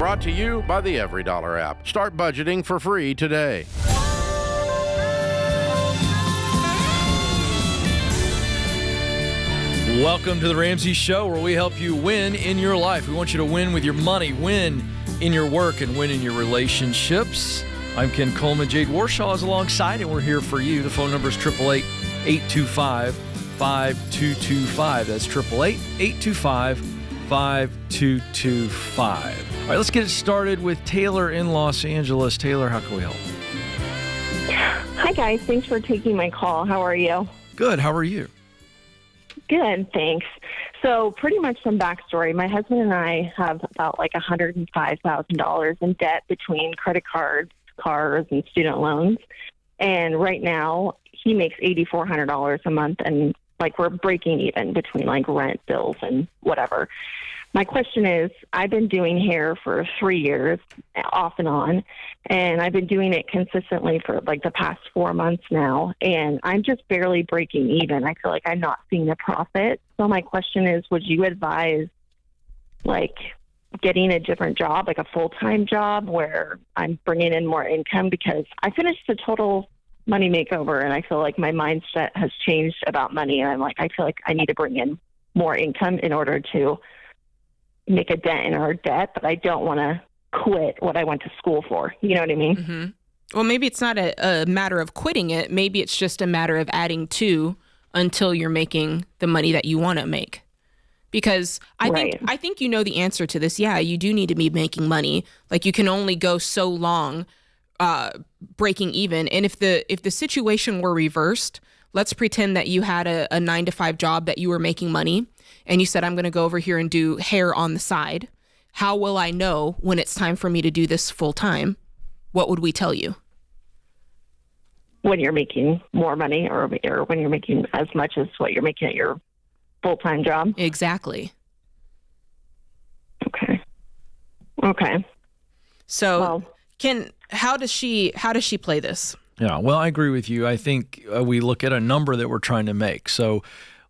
brought to you by the Every Dollar app. Start budgeting for free today. Welcome to the Ramsey Show, where we help you win in your life. We want you to win with your money, win in your work, and win in your relationships. I'm Ken Coleman. Jade Warshaw is alongside, and we're here for you. The phone number is 888-825-5225. That's 888-825-5225. All right, let's get it started with Taylor in Los Angeles. Taylor, how can we help? Hi, guys. Thanks for taking my call. How are you? Good. How are you? Good, thanks. So pretty much some backstory. My husband and I have about like $105,000 in debt between credit cards, cars, and student loans. And right now he makes $8,400 a month, and like we're breaking even between like rent, bills, and whatever. My question is, I've been doing hair for 3 years off and on, and I've been doing it consistently for like the past 4 months now, and I'm just barely breaking even. I feel like I'm not seeing a profit. So my question is, would you advise like getting a different job, like a full-time job where I'm bringing in more income? Because I finished the total money makeover, and I feel like my mindset has changed about money, and I'm like, I feel like I need to bring in more income in order to make a dent in our debt, but I don't want to quit what I went to school for. You know what I mean? Mm-hmm. Well, maybe it's not a matter of quitting it. Maybe it's just a matter of adding to until you're making the money that you want to make. Because I think you know the answer to this. Yeah, you do need to be making money. Like you can only go so long breaking even. And if the situation were reversed, let's pretend that you had a 9-to-5 job that you were making money, and you said, I'm going to go over here and do hair on the side. How will I know when it's time for me to do this full time? What would we tell you? When you're making more money, or when you're making as much as what you're making at your full-time job? Exactly. Okay. So how does she play this? Yeah, well, I agree with you. I think we look at a number that we're trying to make. So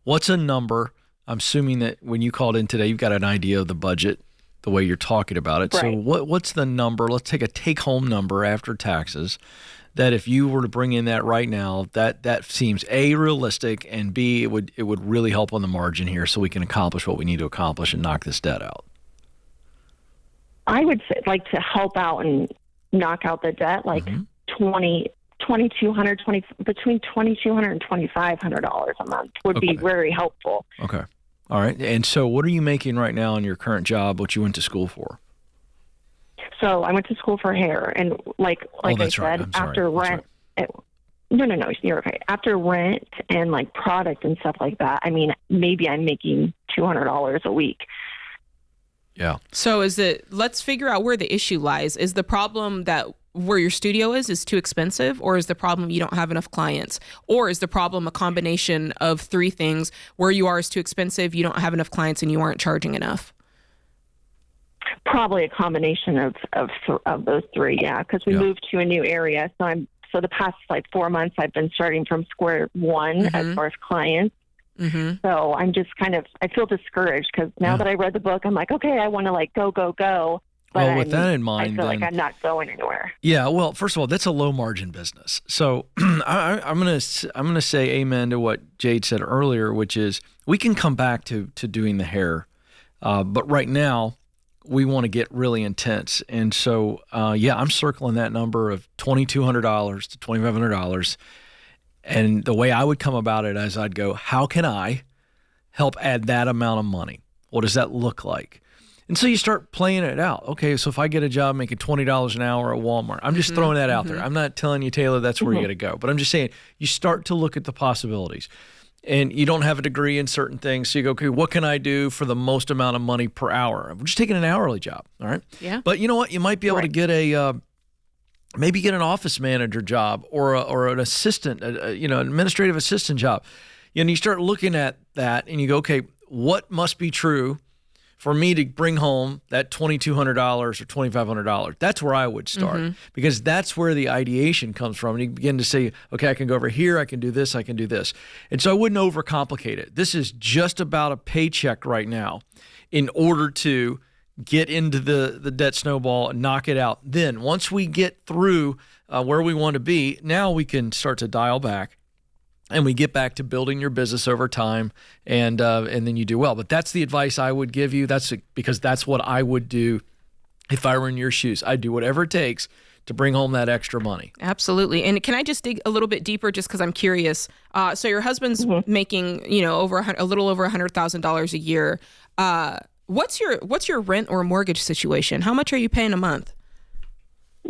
what's a number? I'm assuming that when you called in today, you've got an idea of the budget, the way you're talking about it. Right. So what's the number? Let's take a take-home number after taxes that if you were to bring in that right now, that seems A, realistic, and B, it would really help on the margin here so we can accomplish what we need to accomplish and knock this debt out. I would say, like, to help out and knock out the debt, like between $2,200 and $2,500 a month would be very helpful. Okay. All right. And so what are you making right now in your current job, what you went to school for? So I went to school for hair, and like I said, after rent, no, you're okay. After rent and like product and stuff like that, I mean, maybe I'm making $200 a week. Yeah. So let's figure out where the issue lies. Is the problem that where your studio is too expensive, or is the problem you don't have enough clients? Or is the problem a combination of three things? Where you are is too expensive, you don't have enough clients, and you aren't charging enough? Probably a combination of those three, yeah, because we moved to a new area. So the past like 4 months, I've been starting from square one as far as clients. Mm-hmm. So I'm just I feel discouraged because now that I read the book, I'm like, okay, I want to like go. But well, with that in mind, I feel like I'm not going anywhere. Yeah, well, first of all, that's a low margin business. So I'm gonna say amen to what Jade said earlier, which is we can come back to doing the hair, but right now we want to get really intense. And so I'm circling that number of $2,200 to $2,500. And the way I would come about it is I'd go, how can I help add that amount of money? What does that look like? And so you start playing it out. Okay, so if I get a job making $20 an hour at Walmart, I'm just throwing that out there. I'm not telling you, Taylor, that's where you got to go. But I'm just saying you start to look at the possibilities. And you don't have a degree in certain things. So you go, okay, what can I do for the most amount of money per hour? We're just taking an hourly job, all right? Yeah. But you know what? You might be able to get maybe get an office manager job or an assistant, administrative assistant job. And you start looking at that and you go, okay, what must be true for me to bring home that $2,200 or $2,500? That's where I would start because that's where the ideation comes from. And you begin to say, okay, I can go over here, I can do this, I can do this. And so I wouldn't overcomplicate it. This is just about a paycheck right now in order to get into the debt snowball and knock it out. Then once we get through where we want to be, now we can start to dial back and we get back to building your business over time, and then you do well. But that's the advice I would give you. That's because that's what I would do if I were in your shoes. I'd do whatever it takes to bring home that extra money. Absolutely. And can I just dig a little bit deeper just because I'm curious? So your husband's making, a little over $100,000 a year. What's your rent or mortgage situation? How much are you paying a month?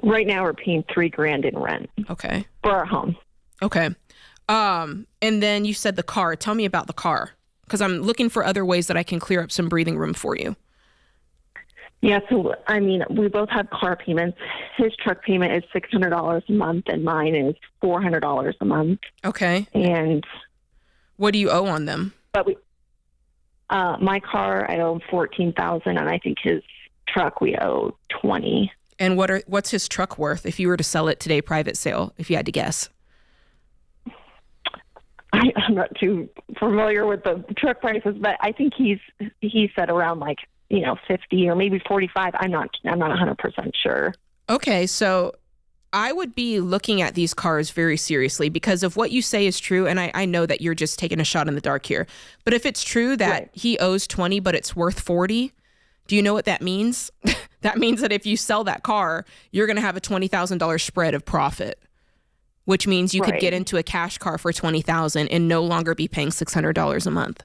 Right now we're paying $3,000 in rent. Okay. For our home. Okay. And then you said the car. Tell me about the car, because I'm looking for other ways that I can clear up some breathing room for you. Yeah, so, we both have car payments. His truck payment is $600 a month, and mine is $400 a month. Okay. And what do you owe on them? But my car, I owe $14,000, and I think his truck, we owe $20,000. And what's his truck worth if you were to sell it today, private sale, if you had to guess? I'm not too familiar with the truck prices, but I think he said around 50 or maybe 45. I'm not 100% sure. Okay, so I would be looking at these cars very seriously because of what you say is true, and I know that you're just taking a shot in the dark here. But if it's true that he owes 20 but it's worth 40, do you know what that means? That means that if you sell that car, you're going to have a $20,000 spread of profit, which means you could get into a cash car for $20,000 and no longer be paying $600 a month.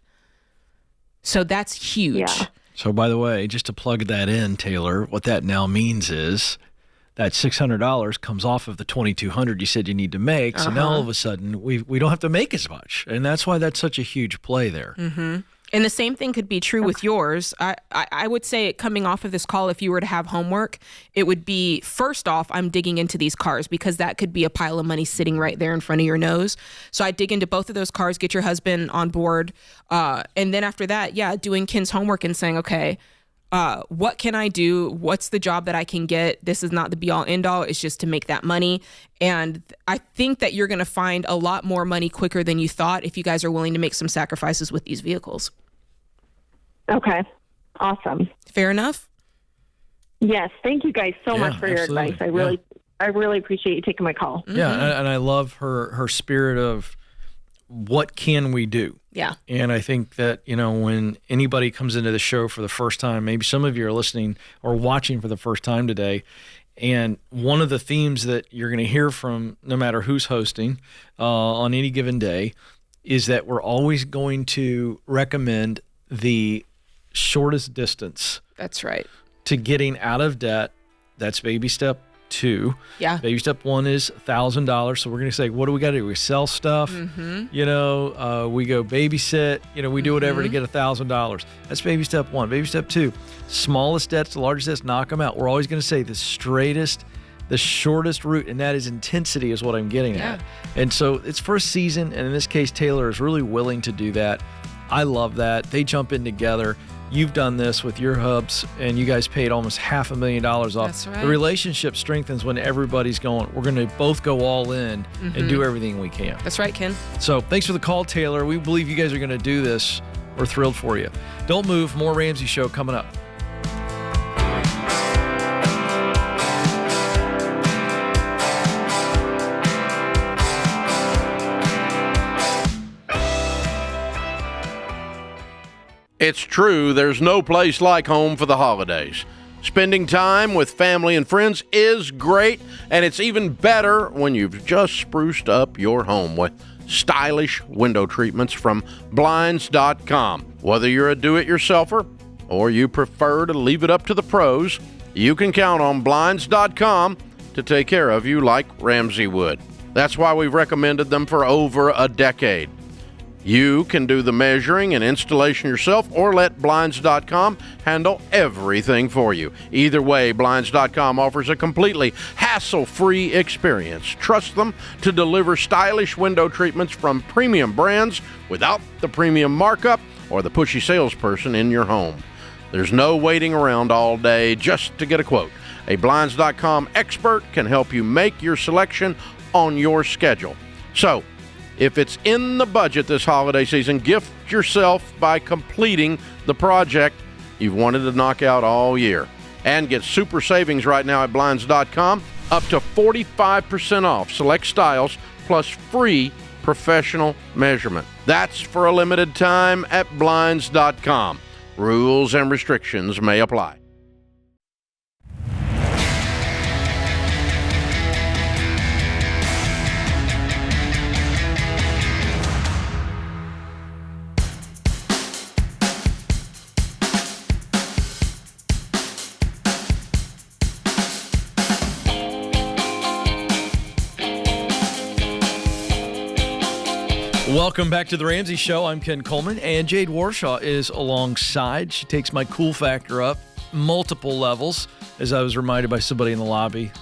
So that's huge. Yeah. So, by the way, just to plug that in, Taylor, what that now means is that $600 comes off of the $2,200 you said you need to make. So now all of a sudden we don't have to make as much, and that's why that's such a huge play there. Mm-hmm. And the same thing could be true with yours. I would say coming off of this call, if you were to have homework, it would be, first off, I'm digging into these cars because that could be a pile of money sitting right there in front of your nose. So I dig into both of those cars, get your husband on board. And then after that, doing Ken's homework and saying, okay, what can I do? What's the job that I can get? This is not the be all end all. It's just to make that money. And I think that you're going to find a lot more money quicker than you thought if you guys are willing to make some sacrifices with these vehicles. Okay. Awesome. Fair enough? Yes. Thank you guys so much for your absolutely. advice. I really appreciate you taking my call. Yeah. And I love her spirit of what can we do? Yeah. And I think that, when anybody comes into the show for the first time, maybe some of you are listening or watching for the first time today, and one of the themes that you're going to hear from no matter who's hosting on any given day is that we're always going to recommend the shortest distance. That's right. To getting out of debt. That's baby step 2. Yeah. Baby step 1 is $1,000. So we're going to say, what do we got to do? We sell stuff. Mm-hmm. We go babysit. We do whatever to get $1,000. That's baby step 1. Baby step 2, smallest debts to largest debts, knock them out. We're always going to say the shortest route, and that is intensity is what I'm getting at. And so it's for a season, and in this case, Taylor is really willing to do that. I love that. They jump in together. You've done this with your hubs, and you guys paid almost $500,000 off. That's right. The relationship strengthens when everybody's going, we're going to both go all in and do everything we can. That's right, Ken. So thanks for the call, Taylor. We believe you guys are going to do this. We're thrilled for you. Don't move. More Ramsey Show coming up. It's true, there's no place like home for the holidays. Spending time with family and friends is great, and it's even better when you've just spruced up your home with stylish window treatments from Blinds.com. Whether you're a do-it-yourselfer or you prefer to leave it up to the pros, you can count on Blinds.com to take care of you like Ramsey would. That's why we've recommended them for over a decade. You can do the measuring and installation yourself or let Blinds.com handle everything for you. Either way, Blinds.com offers a completely hassle-free experience. Trust them to deliver stylish window treatments from premium brands without the premium markup or the pushy salesperson in your home. There's no waiting around all day just to get a quote. A Blinds.com expert can help you make your selection on your schedule. So, if it's in the budget this holiday season, gift yourself by completing the project you've wanted to knock out all year. And get super savings right now at Blinds.com, up to 45% off select styles plus free professional measurement. That's for a limited time at Blinds.com. Rules and restrictions may apply. Welcome back to the Ramsey Show. I'm Ken Coleman, and Jade Warshaw is alongside. She takes my cool factor up multiple levels, as I was reminded by somebody in the lobby.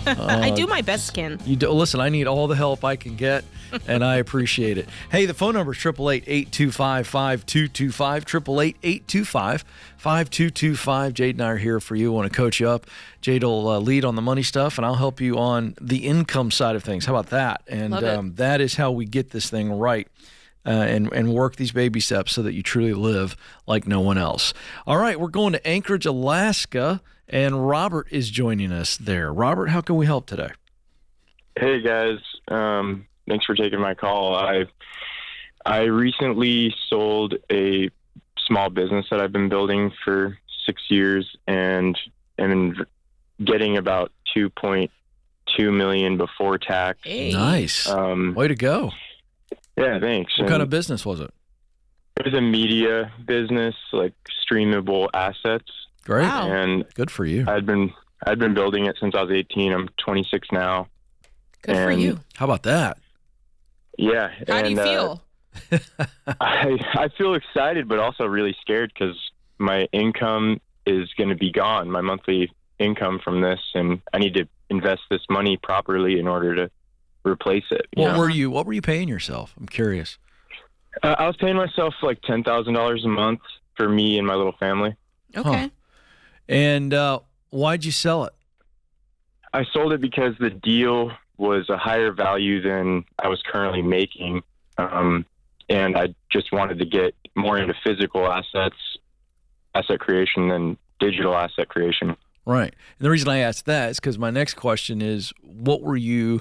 I do my best, Ken. Listen, I need all the help I can get, and I appreciate it. Hey, the phone number is 888-825-5225, 888-825-5225. Jade and I are here for you. Want to coach you up. Jade will lead on the money stuff, and I'll help you on the income side of things. How about that? And that is how we get this thing right. And work these baby steps so that you truly live like no one else. All right, we're going to Anchorage, Alaska, and Robert is joining us there. Robert, how can we help today? Hey, guys. Thanks for taking my call. I recently sold a small business that I've been building for 6 years and am getting about $2.2 million before tax. Hey. Nice. Way to go. Yeah, thanks. What kind of business was it? It was a media business, like streamable assets. Great. Wow. And good for you. I'd been building it since I was 18. I'm 26 now. Good for you. How about that? Yeah. How do you feel? I feel excited, but also really scared because my income is going to be gone, my monthly income from this, and I need to invest this money properly in order to replace it. What were you paying yourself? I'm curious. I was paying myself like $10,000 a month for me and my little family. Okay. Huh. And why'd you sell it? I sold it because the deal was a higher value than I was currently making. And I just wanted to get more into physical asset creation than digital asset creation. Right. And the reason I asked that is because my next question is, what are you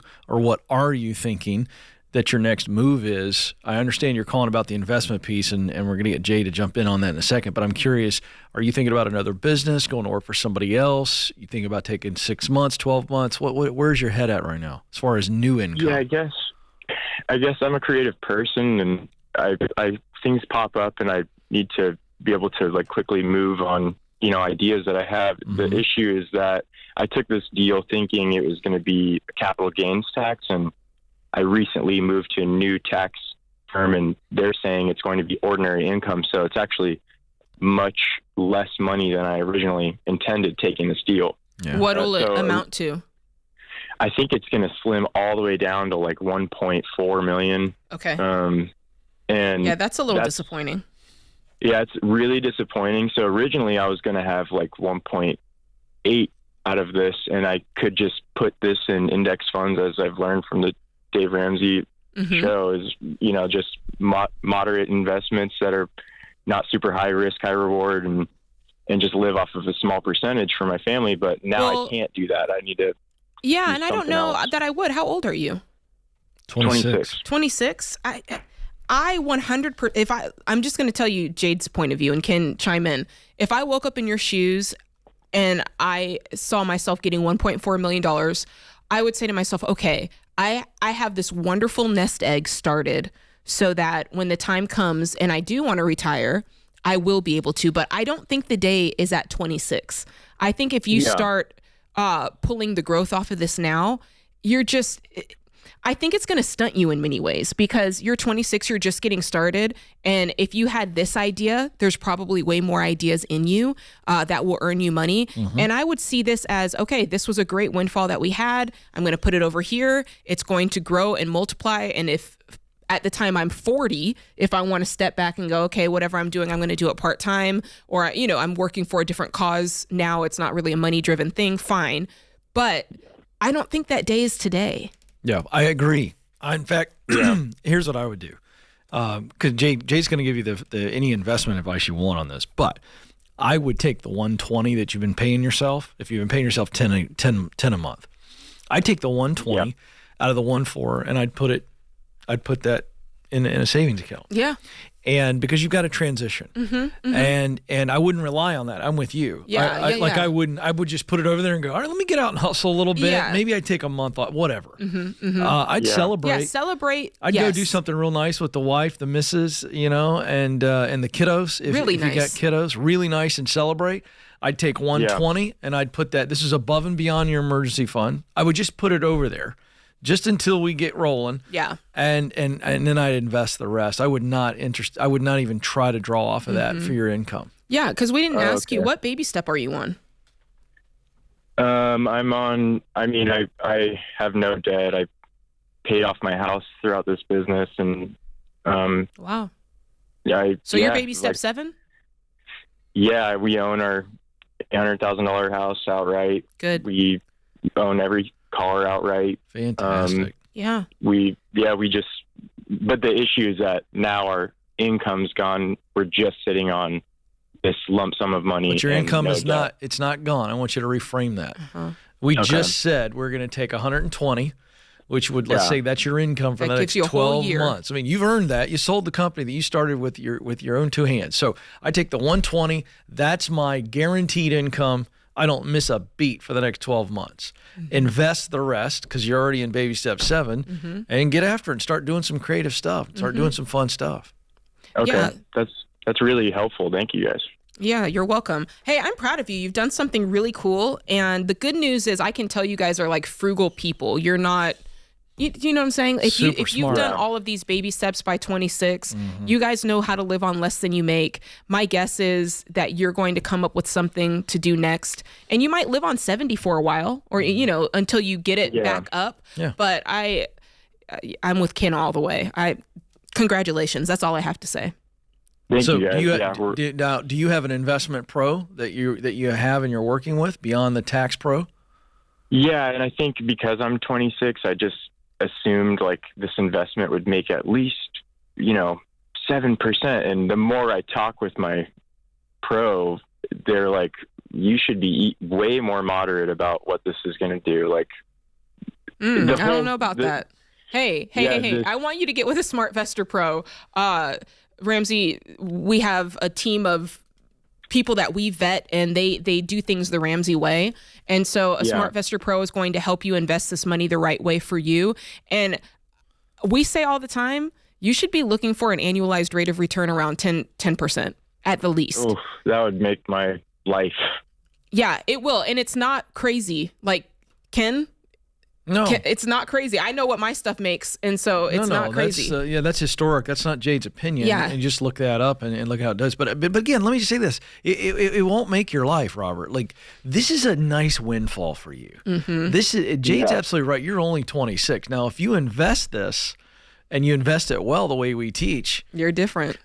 thinking that your next move is? I understand you're calling about the investment piece, and we're going to get Jay to jump in on that in a second, but I'm curious, are you thinking about another business, going to work for somebody else? You think about taking 6 months, 12 months? Where's your head at right now as far as new income? Yeah, I guess I'm a creative person, and I things pop up, and I need to be able to like quickly move on ideas that I have. Mm-hmm. The issue is that I took this deal thinking it was going to be a capital gains tax, and I recently moved to a new tax firm, and they're saying it's going to be ordinary income. So it's actually much less money than I originally intended taking this deal. Yeah. What will it amount to? I think it's going to slim all the way down to like 1.4 million. Okay. And yeah, that's a little disappointing. Yeah, it's really disappointing. So originally I was going to have like 1.8 out of this, and I could just put this in index funds, as I've learned from the Dave Ramsey show, is, just moderate investments that are not super high risk, high reward, and just live off of a small percentage for my family. But now I can't do that. I need to. Yeah, and I don't know that I would. How old are you? 26. 26? I 100%, I'm just going to tell you Jade's point of view and can chime in. If I woke up in your shoes and I saw myself getting $1.4 million, I would say to myself, okay, I have this wonderful nest egg started so that when the time comes and I do want to retire, I will be able to. But I don't think the day is at 26. I think if you start pulling the growth off of this now, I think it's going to stunt you in many ways because you're 26, you're just getting started. And if you had this idea, there's probably way more ideas in you that will earn you money. Mm-hmm. And I would see this as, okay, this was a great windfall that we had. I'm going to put it over here. It's going to grow and multiply. And if at the time I'm 40, if I want to step back and go, okay, whatever I'm doing, I'm going to do it part-time, or, I'm working for a different cause. Now it's not really a money-driven thing. Fine. But I don't think that day is today. Yeah, I agree. In fact, here's what I would do. Because Jay's going to give you the any investment advice you want on this. But I would take the 120 that you've been paying yourself. If you've been paying yourself 10 a month, I'd take the 120 out of the 1.4 and I'd put that in a savings account. Yeah. And because you've got to transition, and I wouldn't rely on that. I'm with you. I would just put it over there and go, all right, let me get out and hustle a little bit. Yeah. Maybe I'd take a month off, whatever. I'd celebrate. Yeah, celebrate. I'd go do something real nice with the wife, the missus, and the kiddos. If you got kiddos, really nice, and celebrate. I'd take 120 and I'd put that. This is above and beyond your emergency fund. I would just put it over there. Just until we get rolling. Yeah. And then I'd invest the rest. I would not even try to draw off of that for your income. Yeah, because we didn't ask you, what baby step are you on? I'm on, I have no debt. I paid off my house throughout this business and wow. So you're baby step 7? Yeah, we own our $800,000 house outright. Good. We own every car outright. Fantastic. But the issue is that now our income's gone. We're just sitting on this lump sum of money. But your income is not, it's not gone. I want you to reframe that. We just said we're going to take 120, which would, let's say that's your income for the next 12 months. I mean, you've earned that. You sold the company that you started with your own 2 hands. So I take the 120. That's my guaranteed income. I don't miss a beat for the next 12 months. Invest the rest because you're already in baby step 7 and get after it and start doing some creative stuff. Start doing some fun stuff. Okay. Yeah. That's really helpful. Thank you guys. Yeah, you're welcome. Hey, I'm proud of you. You've done something really cool. And the good news is I can tell you guys are like frugal people. You're not, you know what I'm saying? If you've done all of these baby steps by 26, you guys know how to live on less than you make. My guess is that you're going to come up with something to do next. And you might live on 70 for a while or, until you get it back up. Yeah. But I'm with Ken all the way. Congratulations. That's all I have to say. Thank you guys. Do you have an investment pro that you have and you're working with beyond the tax pro? Yeah, and I think because I'm 26, I just assumed like this investment would make at least 7%. And the more I talk with my pro, they're like, you should be way more moderate about what this is going to do. Like, I don't know about that. Hey, I want you to get with a SmartVestor Pro. Ramsey, we have a team of people that we vet and they do things the Ramsey way. And so a SmartVestor Pro is going to help you invest this money the right way for you. And we say all the time, you should be looking for an annualized rate of return around 10% at the least. Oof, that would make my life. Yeah, it will. And it's not crazy. Like, Ken? No, it's not crazy. I know what my stuff makes, and so it's not crazy. That's historic. That's not Jade's opinion. Yeah. And just look that up and look how it does. But again, let me just say this: it won't make your life, Robert. Like, this is a nice windfall for you. This is Jade's absolutely right. You're only 26 now. If you invest this, and you invest it well, the way we teach, you're different.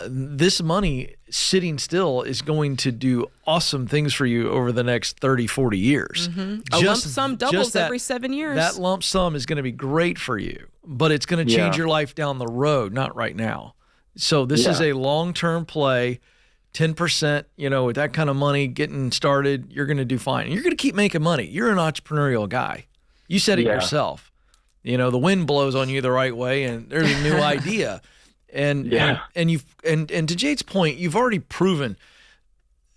This money sitting still is going to do awesome things for you over the next 30, 40 years. A lump sum doubles every 7 years. That lump sum is going to be great for you, but it's going to change your life down the road, not right now. So this is a long-term play, 10%, with that kind of money getting started, you're going to do fine. And you're going to keep making money. You're an entrepreneurial guy. You said it yourself. The wind blows on you the right way and there's a new idea. And to Jade's point, you've already proven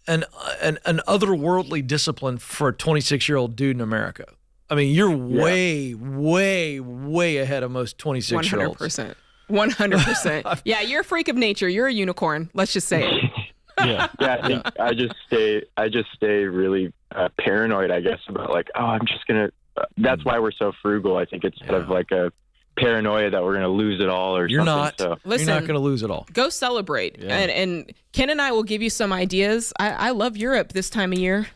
an otherworldly discipline for a 26-year-old dude in America. I mean, you're way, way, way ahead of most 26-year-olds. 100%. Yeah, you're a freak of nature. You're a unicorn. Let's just say it. I think I just stay really paranoid, I guess, about like, I'm just gonna. That's why we're so frugal. I think it's kind of like a paranoia that we're going to lose it all or you're something. Not. So. Listen, you're not going to lose it all. Go celebrate. Yeah. And Ken and I will give you some ideas. I love Europe this time of year.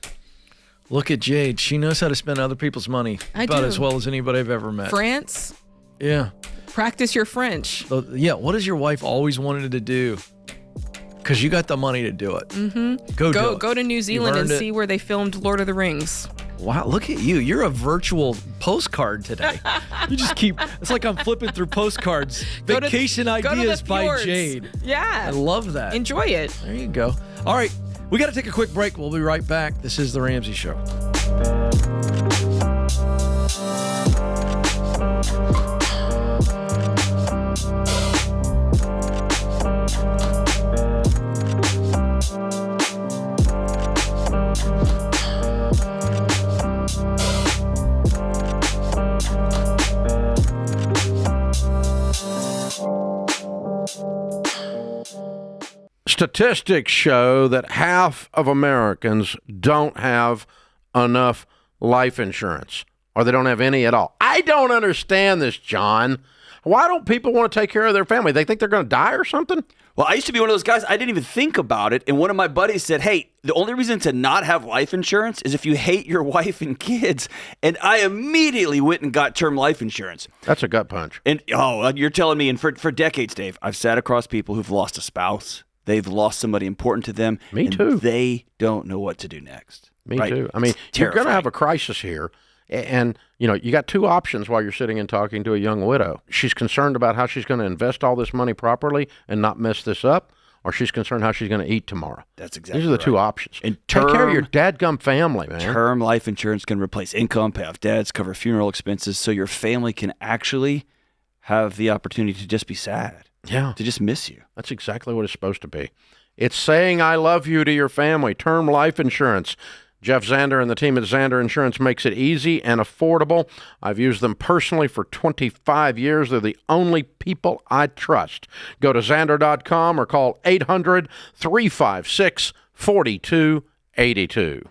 Look at Jade. She knows how to spend other people's money about as well as anybody I've ever met. France. Yeah. Practice your French. So, what has your wife always wanted to do? Because you got the money to do it. Go to New Zealand and see where they filmed Lord of the Rings. Wow, look at you. You're a virtual postcard today. You just it's like I'm flipping through postcards. Vacation ideas by Jade. Yeah. I love that. Enjoy it. There you go. All right. We got to take a quick break. We'll be right back. This is The Ramsey Show. Statistics show that half of Americans don't have enough life insurance, or they don't have any at all. I don't understand this, John. Why don't people want to take care of their family? They think they're going to die or something? Well, I used to be one of those guys, I didn't even think about it. And one of my buddies said, hey, the only reason to not have life insurance is if you hate your wife and kids. And I immediately went and got term life insurance. That's a gut punch. And, you're telling me, and for decades, Dave, I've sat across people who've lost a spouse. They've lost somebody important to them. Me too. They don't know what to do next. Me right? too. I mean, you're going to have a crisis here. And, you got two options while you're sitting and talking to a young widow. She's concerned about how she's going to invest all this money properly and not mess this up, or she's concerned how she's going to eat tomorrow. That's exactly These are the two options. And take care of your dadgum family, man. Term life insurance can replace income, pay off debts, cover funeral expenses, so your family can actually have the opportunity to just be sad. Yeah. To just miss you. That's exactly what it's supposed to be. It's saying I love you to your family. Term life insurance. Jeff Zander and the team at Zander Insurance makes it easy and affordable. I've used them personally for 25 years. They're the only people I trust. Go to Zander.com or call 800-356-4282.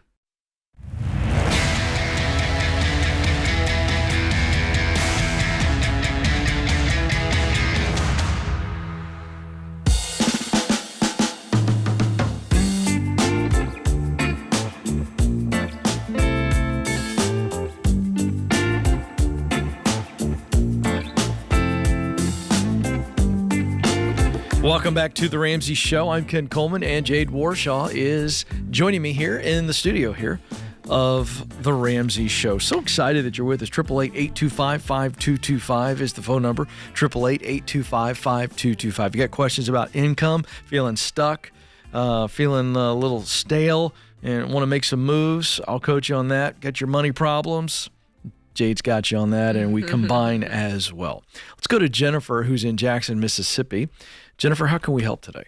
Welcome back to The Ramsey Show. I'm Ken Coleman, and Jade Warshaw is joining me here in the studio here of The Ramsey Show. So excited that you're with us. 888-825-5225 is the phone number. 888-825-5225. You got questions about income, feeling stuck, feeling a little stale, and want to make some moves, I'll coach you on that. Got your money problems, Jade's got you on that, and we combine as well. Let's go to Jennifer, who's in Jackson, Mississippi. Jennifer, how can we help today?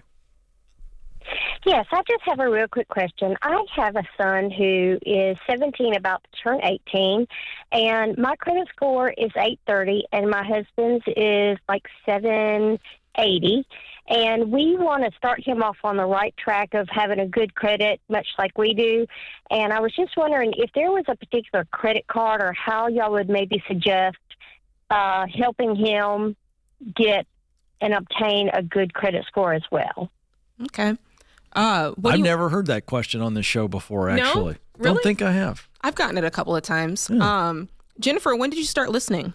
Yes, I just have a real quick question. I have a son who is 17, about to turn 18, and my credit score is 830, and my husband's is like 780. And we want to start him off on the right track of having a good credit, much like we do. And I was just wondering if there was a particular credit card or how y'all would maybe suggest helping him get and obtain a good credit score as well. Okay. I've never heard that question on this show before, actually. No? Really? Don't think I have. I've gotten it a couple of times. Yeah. Jennifer, when did you start listening?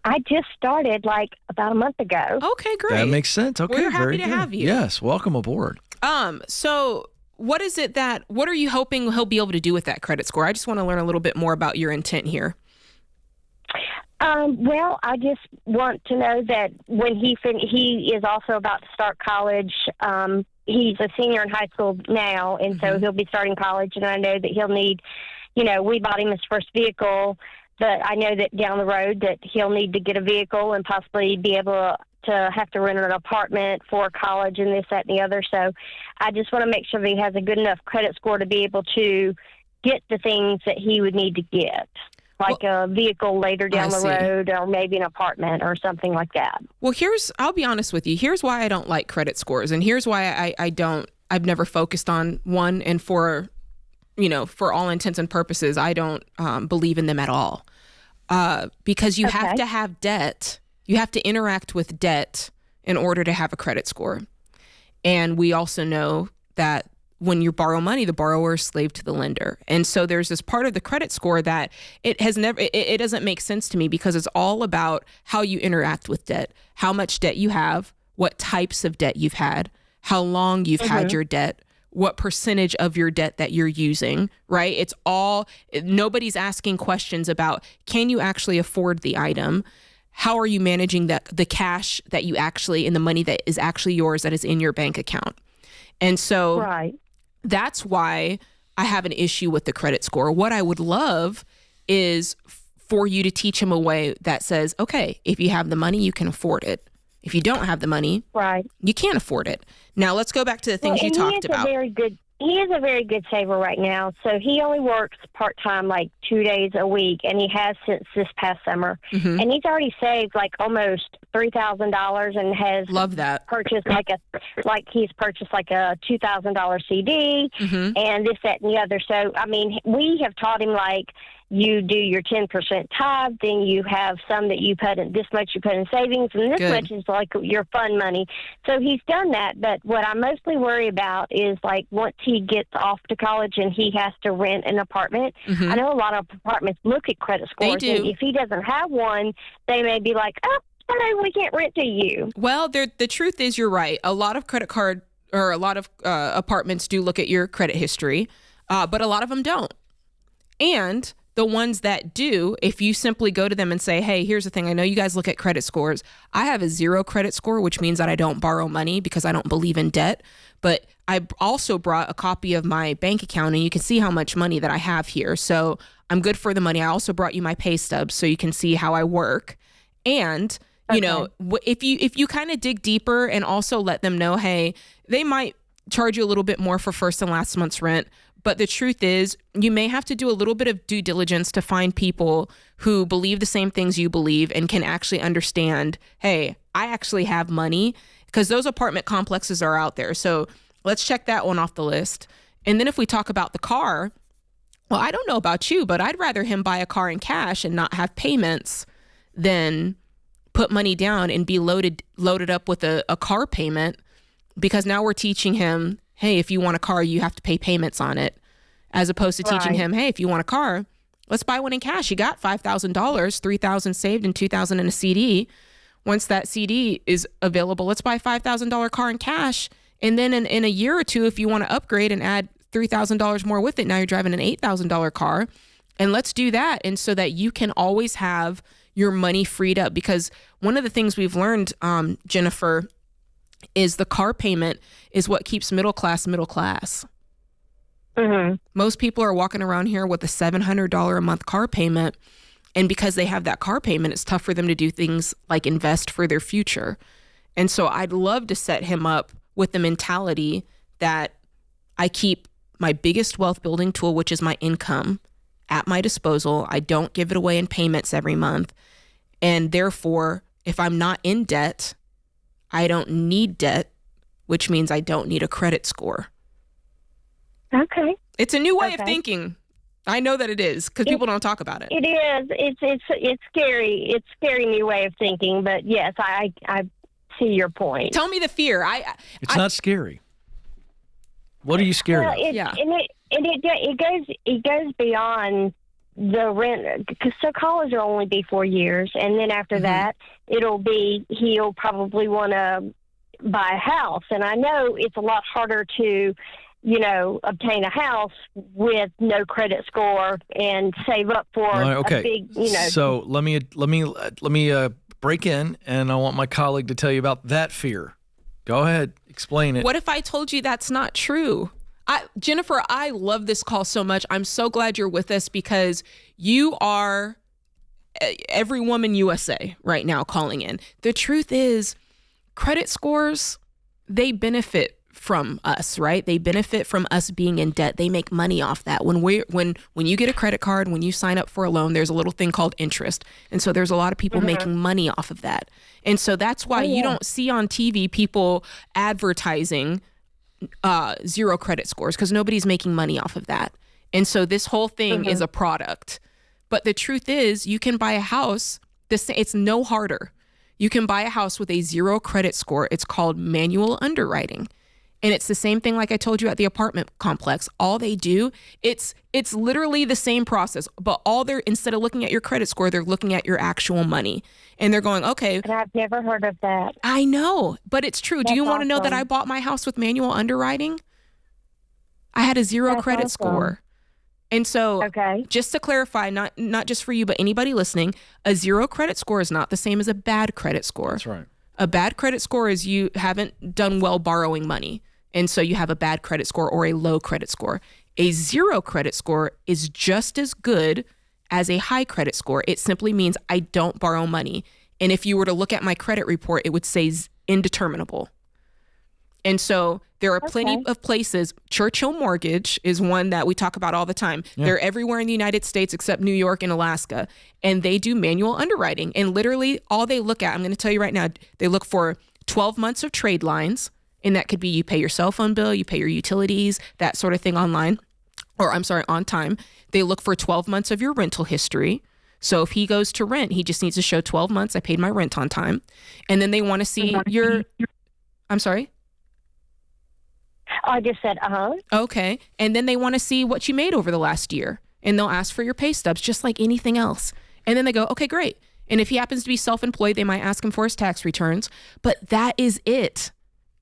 I just started like about a month ago. Okay, great. That makes sense. Okay, We're happy very to good. have you. Yes, welcome aboard. So what are you hoping he'll be able to do with that credit score? I just want to learn a little bit more about your intent here. Well, I just want to know that when he is also about to start college. He's a senior in high school now, and so he'll be starting college. And I know that he'll need, we bought him his first vehicle, but I know that down the road that he'll need to get a vehicle and possibly be able to have to rent an apartment for college and this, that, and the other. So I just want to make sure that he has a good enough credit score to be able to get the things that he would need to get. Like a vehicle later down the road, or maybe an apartment or something like that. Well, I'll be honest with you. Here's why I don't like credit scores. And here's why I've never focused on one. And for all intents and purposes, I don't believe in them at all. Because you have to have debt. You have to interact with debt in order to have a credit score. And we also know that when you borrow money, the borrower is slave to the lender. And so there's this part of the credit score that it doesn't make sense to me, because it's all about how you interact with debt, how much debt you have, what types of debt you've had, how long you've had your debt, what percentage of your debt that you're using, right? Nobody's asking questions about, can you actually afford the item? How are you managing the cash that you actually, and the money that is actually yours, that is in your bank account? And so Right. that's why I have an issue with the credit score. What I would love is for you to teach him a way that says, okay, if you have the money, you can afford it. If you don't have the money, Right. you can't afford it. Now let's go back to the things you talked about. He is a very good saver right now. So he only works part-time, like 2 days a week, and he has since this past summer. Mm-hmm. And he's already saved like almost $3,000 and has Love that. purchased he's purchased like a $2,000 CD Mm-hmm. and this, that, and the other. So, I mean, we have taught him like you do your 10% tithe, then you have some that you put in, this much you put in savings, and this Good. much is like your fund money. So he's done that. But what I mostly worry about is like once he gets off to college and he has to rent an apartment. Mm-hmm. I know a lot of apartments look at credit scores. They do. And if he doesn't have one, they may be like, oh, sorry, we can't rent to you. Well, the truth is you're right. A lot of credit card or a lot of apartments do look at your credit history, but a lot of them don't. And the ones that do, if you simply go to them and say, hey, here's the thing. I know you guys look at credit scores. I have a 0 credit score, which means that I don't borrow money because I don't believe in debt. But I also brought a copy of my bank account, and you can see how much money that I have here. So I'm good for the money. I also brought you my pay stubs so you can see how I work. And, you know, if you kind of dig deeper and also let them know, hey, they might charge you a little bit more for first and last month's rent. But the truth is, you may have to do a little bit of due diligence to find people who believe the same things you believe and can actually understand, hey, I actually have money, because those apartment complexes are out there. So let's check that one off the list. And then if we talk about the car, well, I don't know about you, but I'd rather him buy a car in cash and not have payments than put money down and be loaded up with a car payment, because now we're teaching him, hey, if you want a car, you have to pay payments on it, as opposed to teaching him, hey, if you want a car, let's buy one in cash. You got $5,000, $3,000 saved and $2,000 in a CD. Once that CD is available, let's buy a $5,000 car in cash. And then in a year or two, if you want to upgrade and add $3,000 more with it, now you're driving an $8,000 car. And let's do that. And so that you can always have your money freed up. Because one of the things we've learned, Jennifer, is the car payment is what keeps middle class. Mm-hmm. Most people are walking around here with a $700 a month car payment. And because they have that car payment, it's tough for them to do things like invest for their future. And so I'd love to set him up with the mentality that I keep my biggest wealth building tool, which is my income, at my disposal. I don't give it away in payments every month. And therefore, if I'm not in debt, I don't need debt, which means I don't need a credit score. Okay. It's a new way of thinking. I know that it is, because people don't talk about it. It is. It's scary. It's a scary new way of thinking. But yes, I see your point. Tell me the fear. It's not scary. What are you scared of? Yeah. And it goes beyond the rent, because so college will only be 4 years, and then after that he'll probably want to buy a house. And I know it's a lot harder to obtain a house with no credit score and save up for a big, So let me break in, and I want my colleague to tell you about that fear. Go ahead, explain it. What if I told you that's not true? Jennifer, I love this call so much. I'm so glad you're with us, because you are every woman USA right now calling in. The truth is, credit scores, they benefit from us, right? They benefit from us being in debt. They make money off that. When you get a credit card, when you sign up for a loan, there's a little thing called interest. And so there's a lot of people making money off of that. And so that's why you don't see on TV people advertising 0 credit scores, because nobody's making money off of that. And so this whole thing is a product. But the truth is, you can buy a house. It's no harder. You can buy a house with a 0 credit score. It's called manual underwriting. And it's the same thing like I told you at the apartment complex. All they do, it's literally the same process, but instead of looking at your credit score, they're looking at your actual money. And they're going, okay. And I've never heard of that. I know, but it's true. Do you want to know that awesome. I bought my house with manual underwriting? I had a 0 credit score. And so just to clarify, not just for you, but anybody listening, a 0 credit score is not the same as a bad credit score. That's right. A bad credit score is you haven't done well borrowing money. And so you have a bad credit score or a low credit score. A 0 credit score is just as good as a high credit score. It simply means I don't borrow money. And if you were to look at my credit report, it would say indeterminable. And so there are plenty of places. Churchill Mortgage is one that we talk about all the time. Yeah. They're everywhere in the United States except New York and Alaska. And they do manual underwriting. And literally all they look at, I'm going to tell you right now, they look for 12 months of trade lines. And that could be you pay your cell phone bill, you pay your utilities, that sort of thing on time. They look for 12 months of your rental history. So if he goes to rent, he just needs to show 12 months, I paid my rent on time. And then they want to see I'm sorry? I just said, Okay. And then they want to see what you made over the last year. And they'll ask for your pay stubs, just like anything else. And then they go, okay, great. And if he happens to be self-employed, they might ask him for his tax returns. But that is it.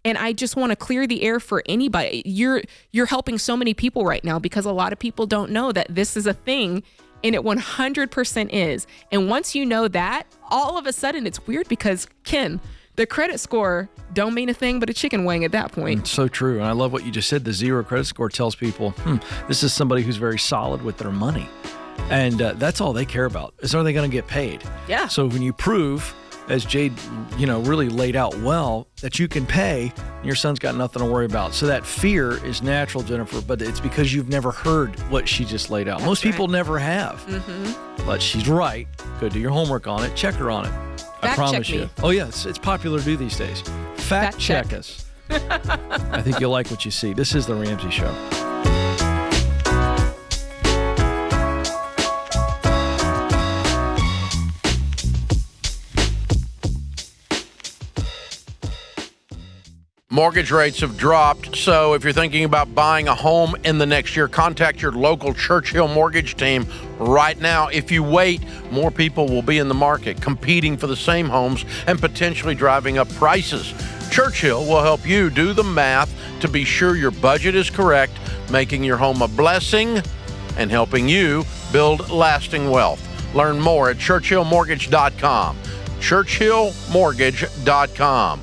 And I just want to clear the air for anybody. You're helping so many people right now because a lot of people don't know that this is a thing, and it 100% is. And once you know that, all of a sudden it's weird because, Ken, the credit score don't mean a thing but a chicken wing at that point. It's so true. And I love what you just said. The 0 credit score tells people, this is somebody who's very solid with their money. And that's all they care about is, are they going to get paid? Yeah. So when you prove, as Jade, really laid out well, that you can pay, your son's got nothing to worry about. So that fear is natural, Jennifer, but it's because you've never heard what she just laid out. That's Most people right. never have. Mm-hmm. But she's right. Go do your homework on it. Check her on it. I promise you. Oh, yeah. It's popular to do these days. Fact check us. I think you'll like what you see. This is The Ramsey Show. Mortgage rates have dropped, so if you're thinking about buying a home in the next year, contact your local Churchill Mortgage team right now. If you wait, more people will be in the market competing for the same homes and potentially driving up prices. Churchill will help you do the math to be sure your budget is correct, making your home a blessing and helping you build lasting wealth. Learn more at churchillmortgage.com. churchillmortgage.com.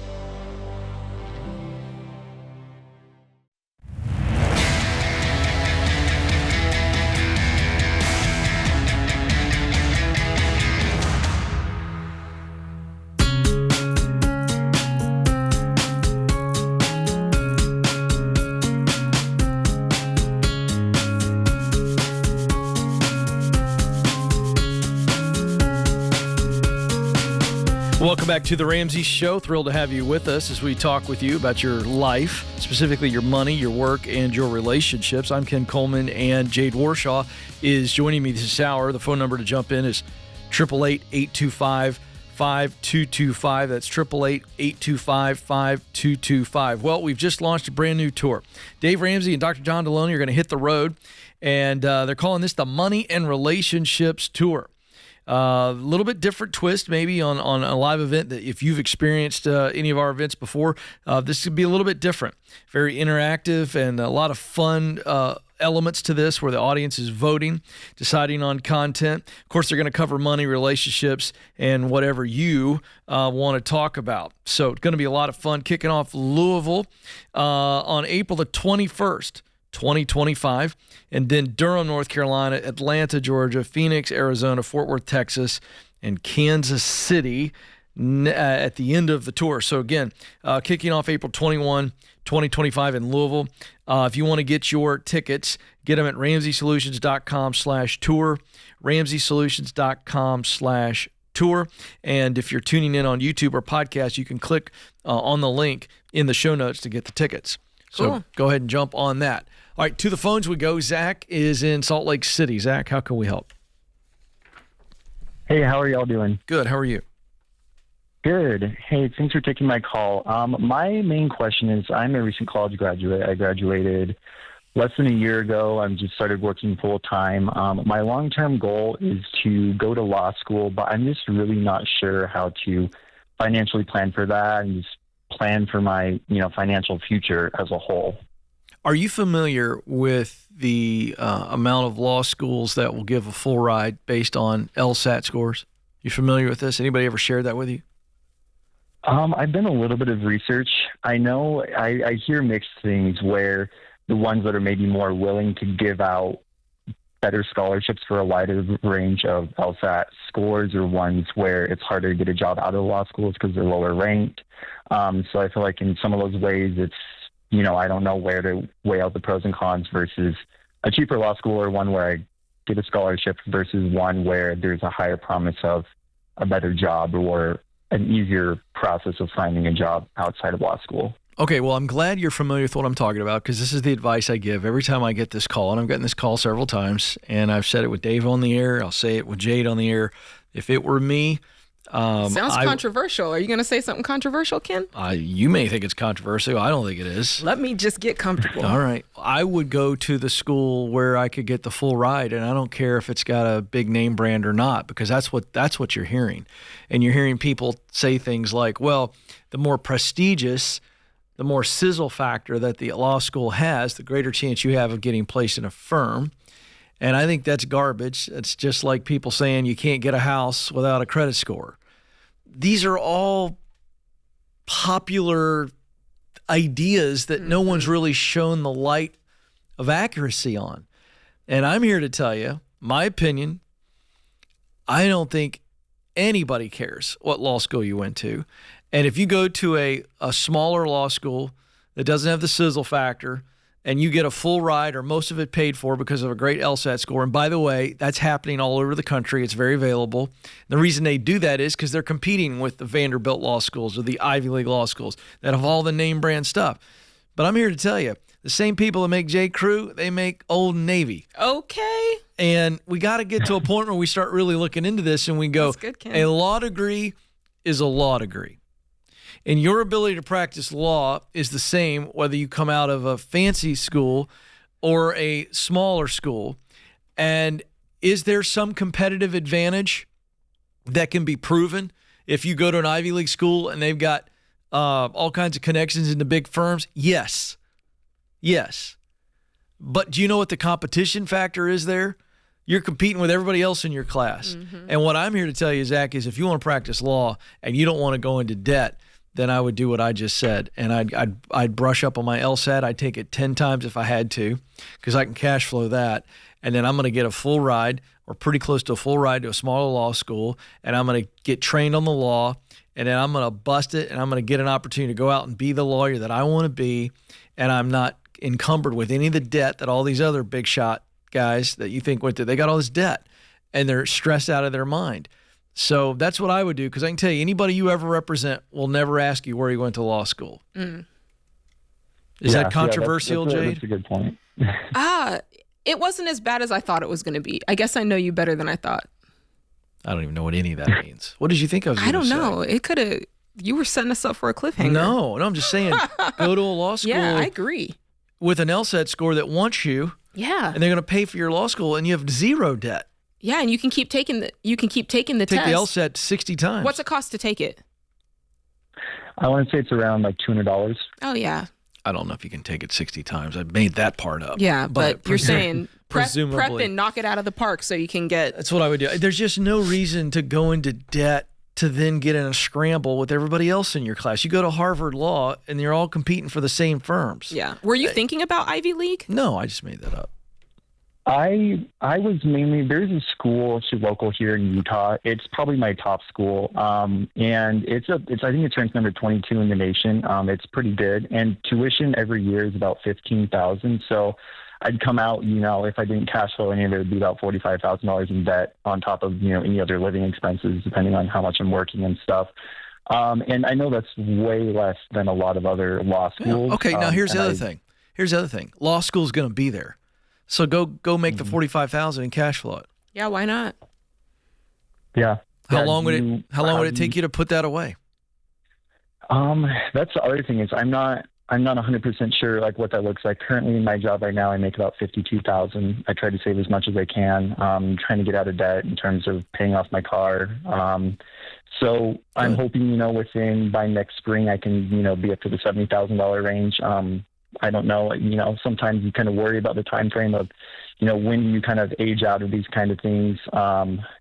Welcome back to The Ramsey Show. Thrilled to have you with us as we talk with you about your life, specifically your money, your work, and your relationships. I'm Ken Coleman, and Jade Warshaw is joining me this hour. The phone number to jump in is 888-825-5225. That's 888-825-5225. Well, we've just launched a brand new tour. Dave Ramsey and Dr. John Deloney are going to hit the road, and they're calling this the Money and Relationships Tour. A little bit different twist maybe on a live event that if you've experienced any of our events before, this could be a little bit different. Very interactive and a lot of fun elements to this where the audience is voting, deciding on content. Of course, they're going to cover money, relationships, and whatever you want to talk about. So it's going to be a lot of fun. Kicking off Louisville on April the 21st. 2025, and then Durham, North Carolina, Atlanta, Georgia, Phoenix, Arizona, Fort Worth, Texas, and Kansas City at the end of the tour. So again, kicking off April 21, 2025 in Louisville. If you want to get your tickets, get them at RamseySolutions.com/tour, RamseySolutions.com/tour. And if you're tuning in on YouTube or podcast, you can click on the link in the show notes to get the tickets. So Cool. Go ahead and jump on that. All right, to the phones we go. Zach is in Salt Lake City. Zach, how can we help? Hey, how are y'all doing? Good. How are you? Good. Hey, thanks for taking my call. My main question is, I'm a recent college graduate. I graduated less than a year ago. I've just started working full time. My long-term goal is to go to law school, but I'm just really not sure how to financially plan for that and just plan for my, financial future as a whole. Are you familiar with the amount of law schools that will give a full ride based on LSAT scores? You familiar with this? Anybody ever shared that with you? I've done a little bit of research. I know I hear mixed things where the ones that are maybe more willing to give out better scholarships for a wider range of LSAT scores are ones where it's harder to get a job out of law schools because they're lower ranked. So I feel like in some of those ways, it's, I don't know where to weigh out the pros and cons versus a cheaper law school or one where I get a scholarship versus one where there's a higher promise of a better job or an easier process of finding a job outside of law school. Okay, well, I'm glad you're familiar with what I'm talking about because this is the advice I give every time I get this call, and I've gotten this call several times, and I've said it with Dave on the air. I'll say it with Jade on the air. If it were me, sounds controversial. Are you going to say something controversial, Ken? You may think it's controversial. I don't think it is. Let me just get comfortable. All right. I would go to the school where I could get the full ride, and I don't care if it's got a big name brand or not, because that's what you're hearing. And you're hearing people say things like, well, the more prestigious, the more sizzle factor that the law school has, the greater chance you have of getting placed in a firm. And I think that's garbage. It's just like people saying you can't get a house without a credit score. These are all popular ideas that no one's really shown the light of accuracy on. And I'm here to tell you, my opinion, I don't think anybody cares what law school you went to. And if you go to a smaller law school that doesn't have the sizzle factor and you get a full ride or most of it paid for because of a great LSAT score, and by the way, that's happening all over the country. It's very available. The reason they do that is because they're competing with the Vanderbilt law schools or the Ivy League law schools that have all the name brand stuff. But I'm here to tell you, the same people that make J. Crew, they make Old Navy. Okay. And we got to get to a point where we start really looking into this and we go, That's good, Ken. A law degree is a law degree. And your ability to practice law is the same whether you come out of a fancy school or a smaller school. And is there some competitive advantage that can be proven if you go to an Ivy League school and they've got all kinds of connections into big firms? Yes. But do you know what the competition factor is there? You're competing with everybody else in your class. Mm-hmm. And what I'm here to tell you, Zach, is if you want to practice law and you don't want to go into debt, then I would do what I just said. And I'd brush up on my LSAT. I'd take it 10 times if I had to because I can cash flow that. And then I'm going to get a full ride or pretty close to a full ride to a smaller law school. And I'm going to get trained on the law. And then I'm going to bust it. And I'm going to get an opportunity to go out and be the lawyer that I want to be. And I'm not encumbered with any of the debt that all these other big shot guys that you think went through. They got all this debt and they're stressed out of their mind. So that's what I would do because I can tell you, anybody you ever represent will never ask you where you went to law school. Mm. Is that controversial, Jade? That's a good point. It wasn't as bad as I thought it was going to be. I guess I know you better than I thought. I don't even know what any of that means. What did you think I was going to say? I don't know. It could have. You were setting us up for a cliffhanger. No, I'm just saying, go to a law school. Yeah, I agree. With an LSAT score that wants you. Yeah. And they're going to pay for your law school, and you have zero debt. Yeah, and you can keep taking the test. Take the LSAT 60 times. What's it cost to take it? I want to say it's around like $200. Oh yeah. I don't know if you can take it 60 times. I made that part up. Yeah, but you're saying prep and knock it out of the park so you can get. That's what I would do. There's just no reason to go into debt to then get in a scramble with everybody else in your class. You go to Harvard Law, and you're all competing for the same firms. Yeah. Were you thinking about Ivy League? No, I just made that up. I was mainly, there's a school local here in Utah. It's probably my top school. And I think it's ranked number 22 in the nation. It's pretty good. And tuition every year is about $15,000. So I'd come out, if I didn't cash flow any of it, it would be about $45,000 in debt on top of, any other living expenses, depending on how much I'm working and stuff. And I know that's way less than a lot of other law schools. Yeah. Okay, now here's the other thing. Here's the other thing. Law school's going to be there. So go make the $45,000 and cash flow it. Yeah, why not? Yeah. How long would it take you to put that away? That's the other thing is I'm not 100% sure like what that looks like. Currently in my job right now, I make about $52,000. I try to save as much as I can. Trying to get out of debt in terms of paying off my car. So I'm hoping, by next spring, I can, be up to the $70,000 range. I don't know, sometimes you kind of worry about the time frame of, when you kind of age out of these kind of things,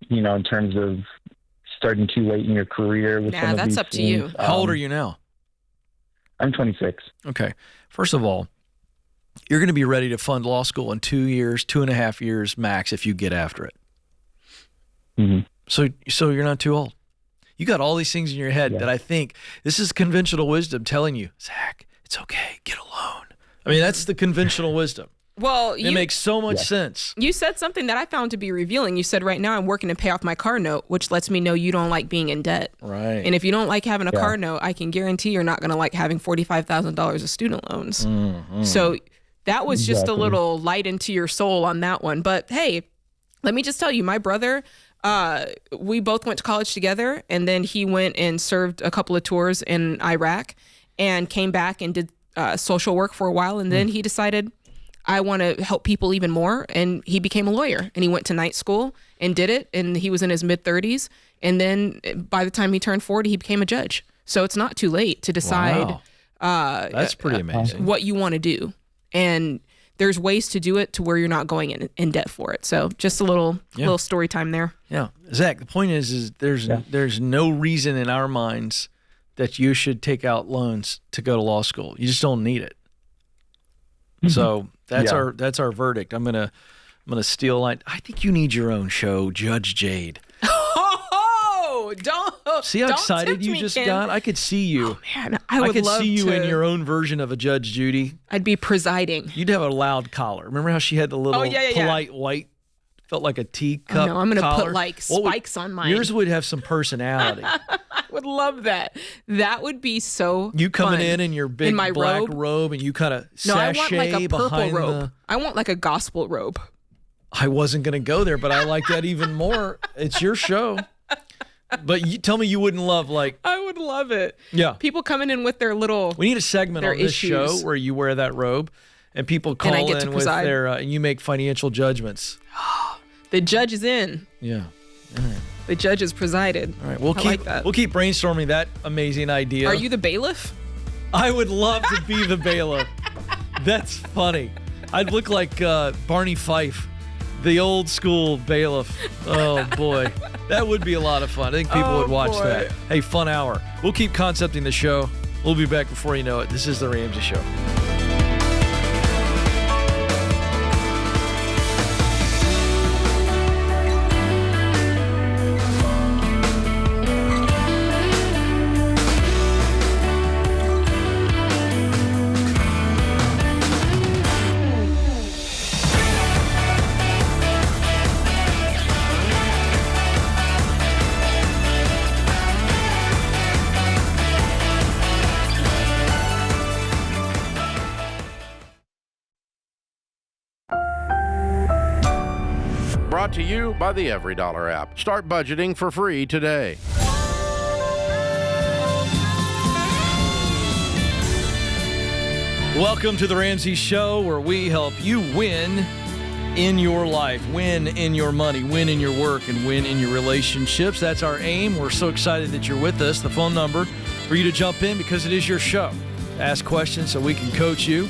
in terms of starting too late in your career with some of that's these up to things. you. How old are you now? I'm 26. Okay. First of all, you're going to be ready to fund law school in 2 years, 2.5 years max if you get after it. Mm-hmm. So you're not too old. You got all these things in your head that I think this is conventional wisdom telling you, Zach, it's okay, get a loan. I mean, that's the conventional wisdom. Well, It makes so much sense. You said something that I found to be revealing. You said, right now I'm working to pay off my car note, which lets me know you don't like being in debt. Right. And if you don't like having a car note, I can guarantee you're not going to like having $45,000 of student loans. Mm-hmm. So that was just a little light into your soul on that one. But hey, let me just tell you, my brother, we both went to college together, and then he went and served a couple of tours in Iraq and came back and did social work for a while. And then he decided, I want to help people even more. And he became a lawyer, and he went to night school and did it. And he was in his mid-30s. And then by the time he turned 40, he became a judge. So it's not too late to decide That's pretty amazing. what you want to do. And there's ways to do it to where you're not going in debt for it. So just a little story time there. Yeah. Zach, the point is there's no reason in our minds that you should take out loans to go to law school. You just don't need it. So that's our verdict. I'm gonna steal a line. I think you need your own show, Judge Jade. Oh, don't see how excited you just got? I could see you. Oh, man, I could see you in your own version of a Judge Judy. I'd be presiding. You'd have a loud collar. Remember how she had the little polite white, felt like a teacup. No, I'm gonna collar? put like spikes on mine. Yours would have some personality. I would love that. That would be so You coming fun. in your big my black robe? robe and you kind of No, I sashay want like a purple behind robe. I want like a gospel robe. I wasn't going to go there, but I like that even more. It's your show. But you tell me you wouldn't love I would love it. Yeah. People coming in with their little. We need a segment on this show where you wear that robe and people call in with their and you make financial judgments. The judge is in. Yeah. All right. The judge is presided. All right. We'll keep brainstorming that amazing idea. Are you the bailiff? I would love to be the bailiff. That's funny. I'd look like Barney Fife, the old school bailiff. Oh boy, that would be a lot of fun. I think people would watch that. Hey, fun hour. We'll keep concepting the show. We'll be back before you know it. This is the Ramsey Show. Brought to you by the Every Dollar app. Start budgeting for free today. Welcome to the Ramsey Show, where we help you win in your life, win in your money, win in your work, and win in your relationships. That's our aim. We're so excited that you're with us. The phone number for you to jump in, because it is your show. Ask questions so we can coach you,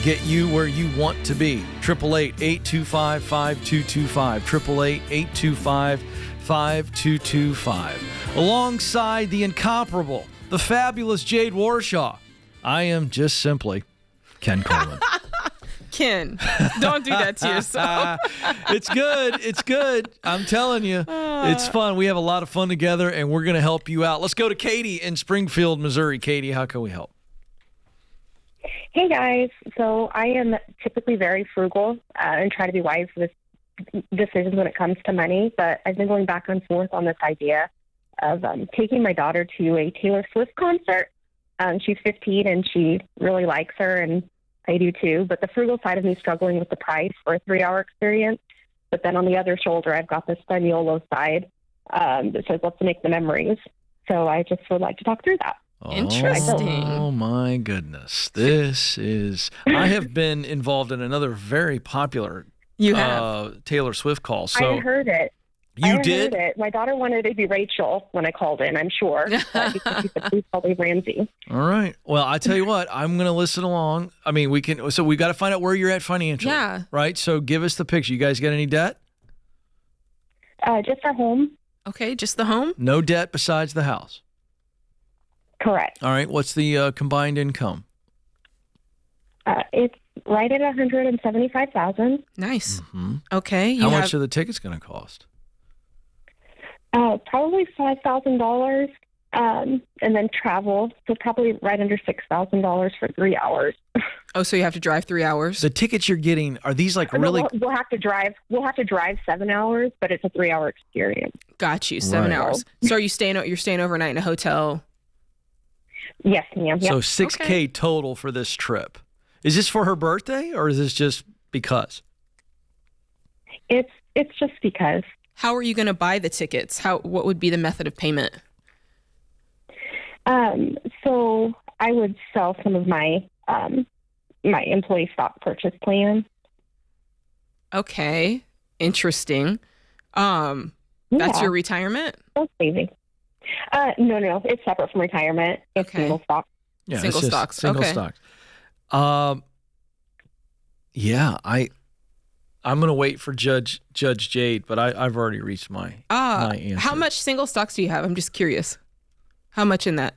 get you where you want to be. 888-825-5225. 888-825-5225. Alongside the incomparable, the fabulous Jade Warshaw, I am just simply Ken Coleman. Ken, don't do that to yourself. It's good. It's good. I'm telling you, it's fun. We have a lot of fun together, and we're going to help you out. Let's go to Katie in Springfield, Missouri. Katie, how can we help? Hey, guys. So I am typically very frugal and try to be wise with decisions when it comes to money, but I've been going back and forth on this idea of taking my daughter to a Taylor Swift concert. She's 15, and she really likes her, and I do too. But the frugal side of me is struggling with the price for a 3-hour experience. But then on the other shoulder, I've got the Spaniolo side that says, let's make the memories. So I just would like to talk through that. Interesting. Oh, my goodness. I have been involved in another very popular Taylor Swift call. So I heard it. You did? Heard it. My daughter wanted to be Rachel when I called in, I'm sure. Because she said, please call me Ramsey. All right. Well, I tell you what, I'm going to listen along. I mean, we got to find out where you're at financially. Yeah. Right? So give us the picture. You guys got any debt? Just our home. Okay, just the home? No debt besides the house. Correct. All right. What's the combined income? It's right at $175,000. Nice. Mm-hmm. Okay. How much are the tickets going to cost? Probably $5,000, and then travel. So probably right under $6,000 for 3 hours. Oh, so you have to drive 3 hours? The tickets you're getting, are these like really? We'll have to drive. We'll have to drive 7 hours, but it's a 3-hour experience. Got you. 7 Right. hours. So are you you're staying overnight in a hotel? Yes, ma'am. Yep. So $6,000 total for this trip. Is this for her birthday or is this just because? It's just because. How are you going to buy the tickets? What would be the method of payment? So I would sell some of my my employee stock purchase plan. Okay. Interesting. That's your retirement? That's saving. No. It's separate from retirement. It's single stock. Yeah, single it's just stocks. Single Okay. stocks. Yeah, I'm going to wait for Judge Jade, but I've already reached my answer. How much single stocks do you have? I'm just curious. How much in that?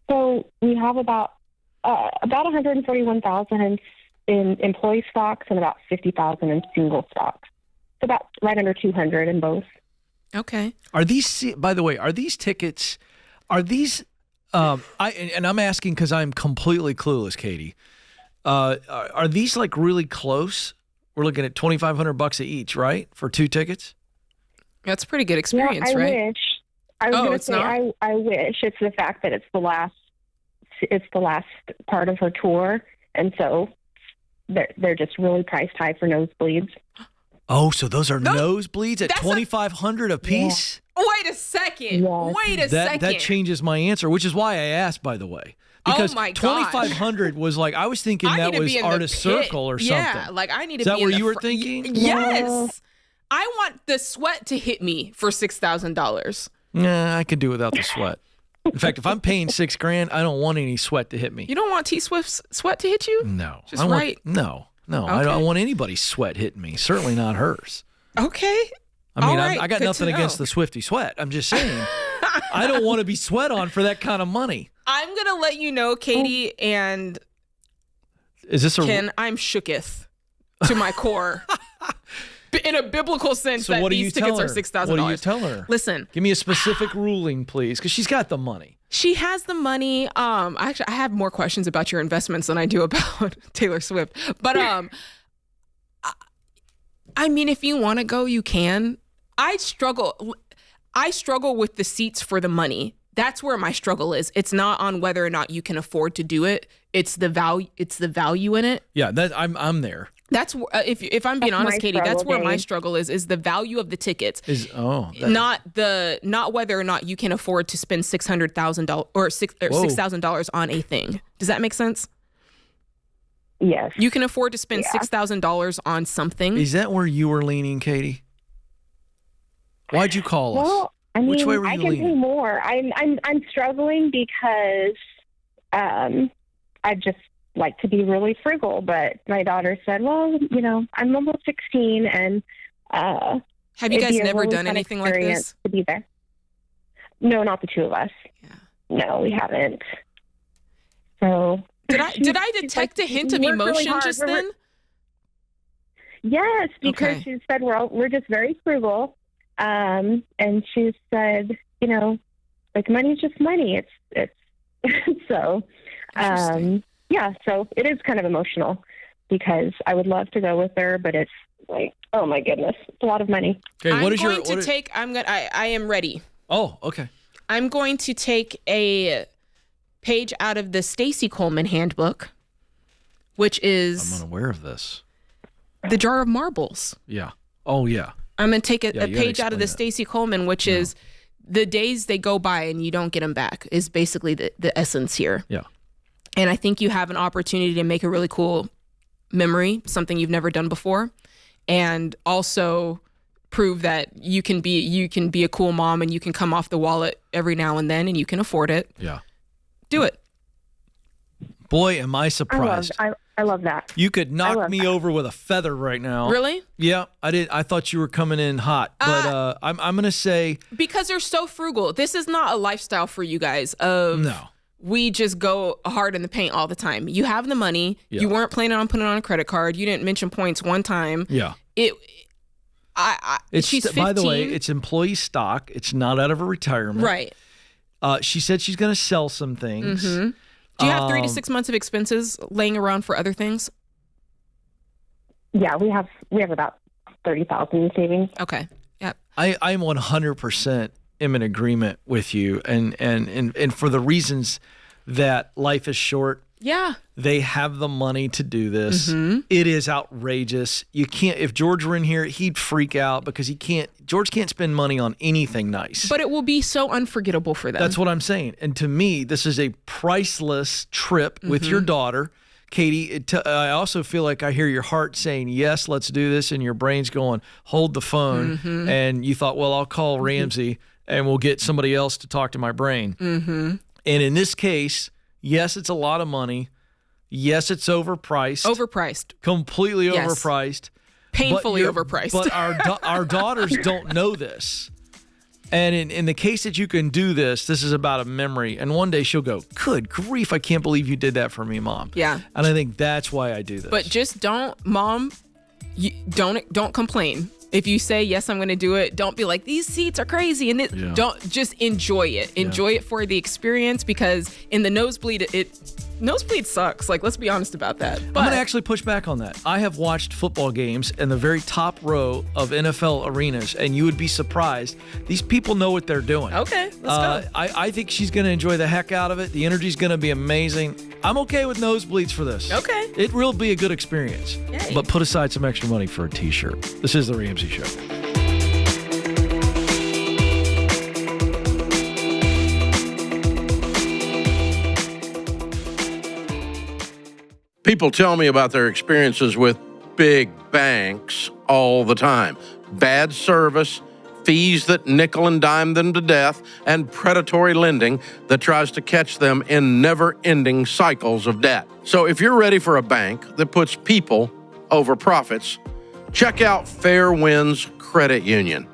So we have about 141,000 in employee stocks and about 50,000 in single stocks. So about right under 200 in both. Okay. Are these, by the way, are these tickets, are these, I'm asking because I'm completely clueless, Katie. Are these like really close? We're looking at $2,500 each, right? For 2 tickets? That's a pretty good experience, I right? wish. I was going to say, not? I wish. It's the fact that it's the last part of her tour. And so they're just really priced high for nosebleeds. Oh, so those are nosebleeds at $2,500 a piece? Yeah. Wait a second. Yeah. Wait a second. That changes my answer, which is why I asked, by the way. Because oh my gosh. $2,500 was like, I was thinking that was Artist Circle or something. Yeah, like I need to Is that be where in you were thinking? Yes. I want the sweat to hit me for $6,000. Nah, I could do without the sweat. In fact, if I'm paying $6,000, I don't want any sweat to hit me. You don't want T Swift's sweat to hit you? No. Just right. No. Okay. I don't want anybody's sweat hitting me. Certainly not hers. Okay. I mean, All right, I got good nothing to know. against the Swifty sweat. I'm just saying, I don't want to be sweat on for that kind of money. I'm going to let you know, Katie and Is this Ken, I'm shooketh to my core. In a biblical sense, So that what do you these tell tickets her? are $6,000. What do you tell her? Listen, Give me a specific ruling, please, because she's got the money. she has the money. Actually, I have more questions about your investments than I do about Taylor Swift. But I mean, if you want to go, you can. I struggle with the seats for the money. That's where my struggle is. It's not on whether or not you can afford to do it. It's the value. It's the value in it. Yeah, I'm there. That's if I'm being honest, Katie. That's where my Dave. struggle is the value of the tickets. Not Not whether or not you can afford to spend $600,000 or $6,000 on a thing. Does that make sense? Yes. You can afford to spend $6,000 on something. Is that where you were leaning, Katie? Why'd you call us? Well, I mean, Which way were you I can leaning? pay more. I'm struggling because I just like to be really frugal. But my daughter said, "Well, you know, I'm almost 16, and have you it'd guys be a never really done fun anything like experience this? to be there." No, not the two of us. Yeah. No, we haven't. So Did I detect a hint of worked really emotion hard. just We're- then? Yes, because Okay. she said we're just very frugal, and she said, you know, like money's just money. It's so, Interesting. yeah. So it is kind of emotional because I would love to go with her, but it's like, oh my goodness, it's a lot of money. Okay, I am ready. Oh, okay. I'm going to take a page out of the Stacy Coleman handbook, which I'm is unaware of this. the jar of marbles. Yeah. Oh, yeah. I'm going to take Yeah, a you gotta page out of the explain Stacy Coleman, which is the days they go by and you don't get them back is basically the essence here. Yeah. And I think you have an opportunity to make a really cool memory, something you've never done before, and also prove that you can be a cool mom and you can come off the wallet every now and then and you can afford it. Yeah. Do it. Boy, am I surprised. I I love that. You could knock me over with a feather right now. Really? Yeah, I did. I thought you were coming in hot, but I'm going to say because you're so frugal. This is not a lifestyle for you guys. We just go hard in the paint all the time. You have the money. Yeah. You weren't planning on putting it on a credit card. You didn't mention points one time. Yeah. She's 15. By the way, it's employee stock. It's not out of her retirement. Right. She said she's going to sell some things. Mm-hmm. Do you have 3 to 6 months of expenses laying around for other things? Yeah, we have about $30,000 in savings. Okay. Yep. I'm 100% am in agreement with you, and for the reasons that life is short. Yeah. They have the money to do this. Mm-hmm. It is outrageous. You can't, if George were in here, he'd freak out because George can't spend money on anything nice. But it will be so unforgettable for them. That's what I'm saying. And to me, this is a priceless trip with your daughter. Katie, I also feel like I hear your heart saying, yes, let's do this. And your brain's going, hold the phone. Mm-hmm. And you thought, well, I'll call Ramsey and we'll get somebody else to talk to my brain. Mm-hmm. And in this case, yes, it's a lot of money. Yes, it's overpriced. Completely overpriced. Painfully overpriced. But our daughters don't know this. And in the case that you can do this, this is about a memory. And one day she'll go, good grief, I can't believe you did that for me, Mom. Yeah. And I think that's why I do this. But just don't complain. If you say, yes, I'm going to do it, don't be like, these seats are crazy. And don't just enjoy it. Enjoy it for the experience, because in the nosebleed, nosebleed sucks. Like, let's be honest about that. But I'm going to actually push back on that. I have watched football games in the very top row of NFL arenas, and you would be surprised. These people know what they're doing. Okay, let's go. I think she's going to enjoy the heck out of it. The energy's going to be amazing. I'm okay with nosebleeds for this. Okay. It will be a good experience. Yay. But put aside some extra money for a T-shirt. This is The Ramsey Show. People tell me about their experiences with big banks all the time. Bad service, fees that nickel and dime them to death, and predatory lending that tries to catch them in never-ending cycles of debt. So if you're ready for a bank that puts people over profits, check out Fair Winds Credit Union.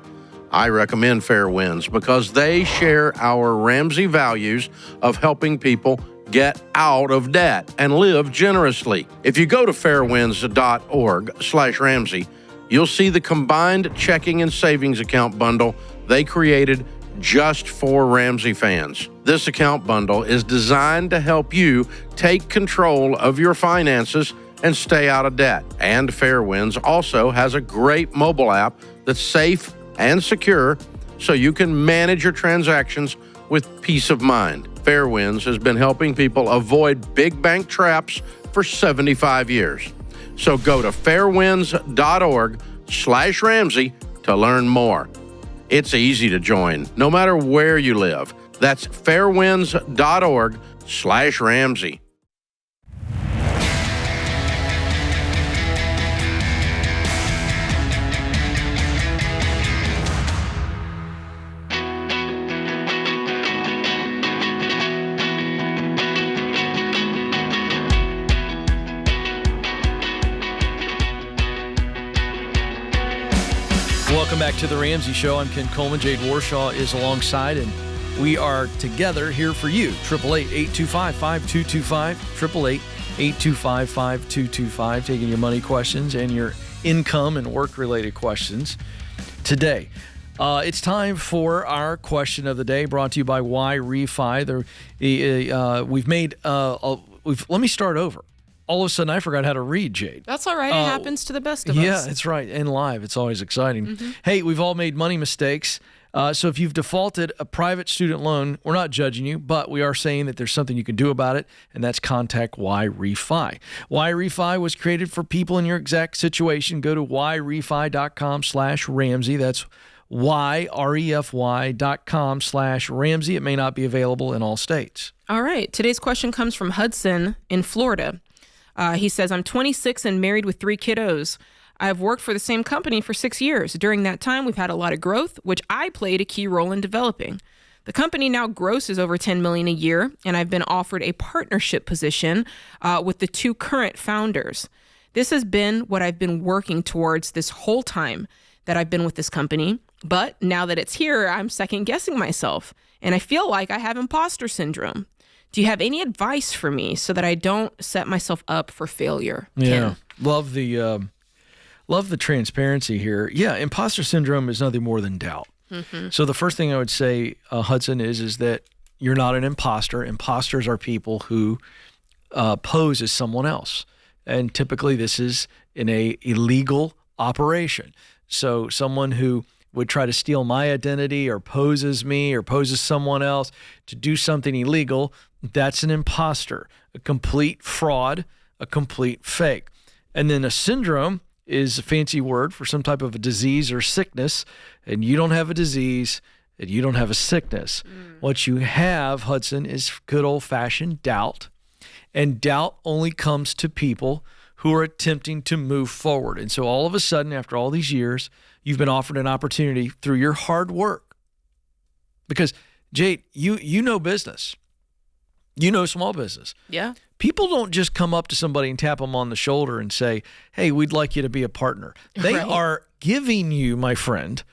I recommend Fair Winds because they share our Ramsey values of helping people get out of debt and live generously. If you go to fairwinds.org/Ramsey, you'll see the combined checking and savings account bundle they created just for Ramsey fans. This account bundle is designed to help you take control of your finances and stay out of debt. And Fairwinds also has a great mobile app that's safe and secure, so you can manage your transactions with peace of mind. Fairwinds has been helping people avoid big bank traps for 75 years. So go to fairwinds.org/Ramsey to learn more. It's easy to join, no matter where you live. That's fairwinds.org/Ramsey. Welcome back to The Ramsey Show. I'm Ken Coleman. Jade Warshaw is alongside, and we are together here for you. 888-825-5225. 888-825-5225. Taking your money questions and your income and work-related questions today. It's time for our question of the day, brought to you by Y Refi. Let me start over. All of a sudden, I forgot how to read, Jade. That's all right. It happens to the best of us. Yeah, that's right. And live, it's always exciting. Mm-hmm. Hey, we've all made money mistakes. So if you've defaulted a private student loan, we're not judging you, but we are saying that there's something you can do about it, and that's contact Y Refi. Y Refi was created for people in your exact situation. Go to yrefi.com/Ramsey. That's YREFY.com/Ramsey. It may not be available in all states. All right. Today's question comes from Hudson in Florida. He says, I'm 26 and married with 3 kiddos. I've worked for the same company for 6 years. During that time, we've had a lot of growth, which I played a key role in developing. The company now grosses over $10 million a year, and I've been offered a partnership position with the two current founders. This has been what I've been working towards this whole time that I've been with this company. But now that it's here, I'm second guessing myself, and I feel like I have imposter syndrome. Do you have any advice for me so that I don't set myself up for failure? Yeah, love the transparency here. Yeah, imposter syndrome is nothing more than doubt. Mm-hmm. So the first thing I would say, Hudson, is that you're not an imposter. Imposters are people who pose as someone else. And typically this is in a illegal operation. So someone who would try to steal my identity or poses me or poses someone else to do something illegal, that's an imposter, a complete fraud, a complete fake. And then a syndrome is a fancy word for some type of a disease or sickness, and you don't have a disease and you don't have a sickness. What you have, Hudson, is good old-fashioned doubt, and doubt only comes to people who are attempting to move forward. And so all of a sudden, after all these years, you've been offered an opportunity through your hard work. Because, Jade, you know business. You know small business. Yeah. People don't just come up to somebody and tap them on the shoulder and say, hey, we'd like you to be a partner. They are giving you, my friend,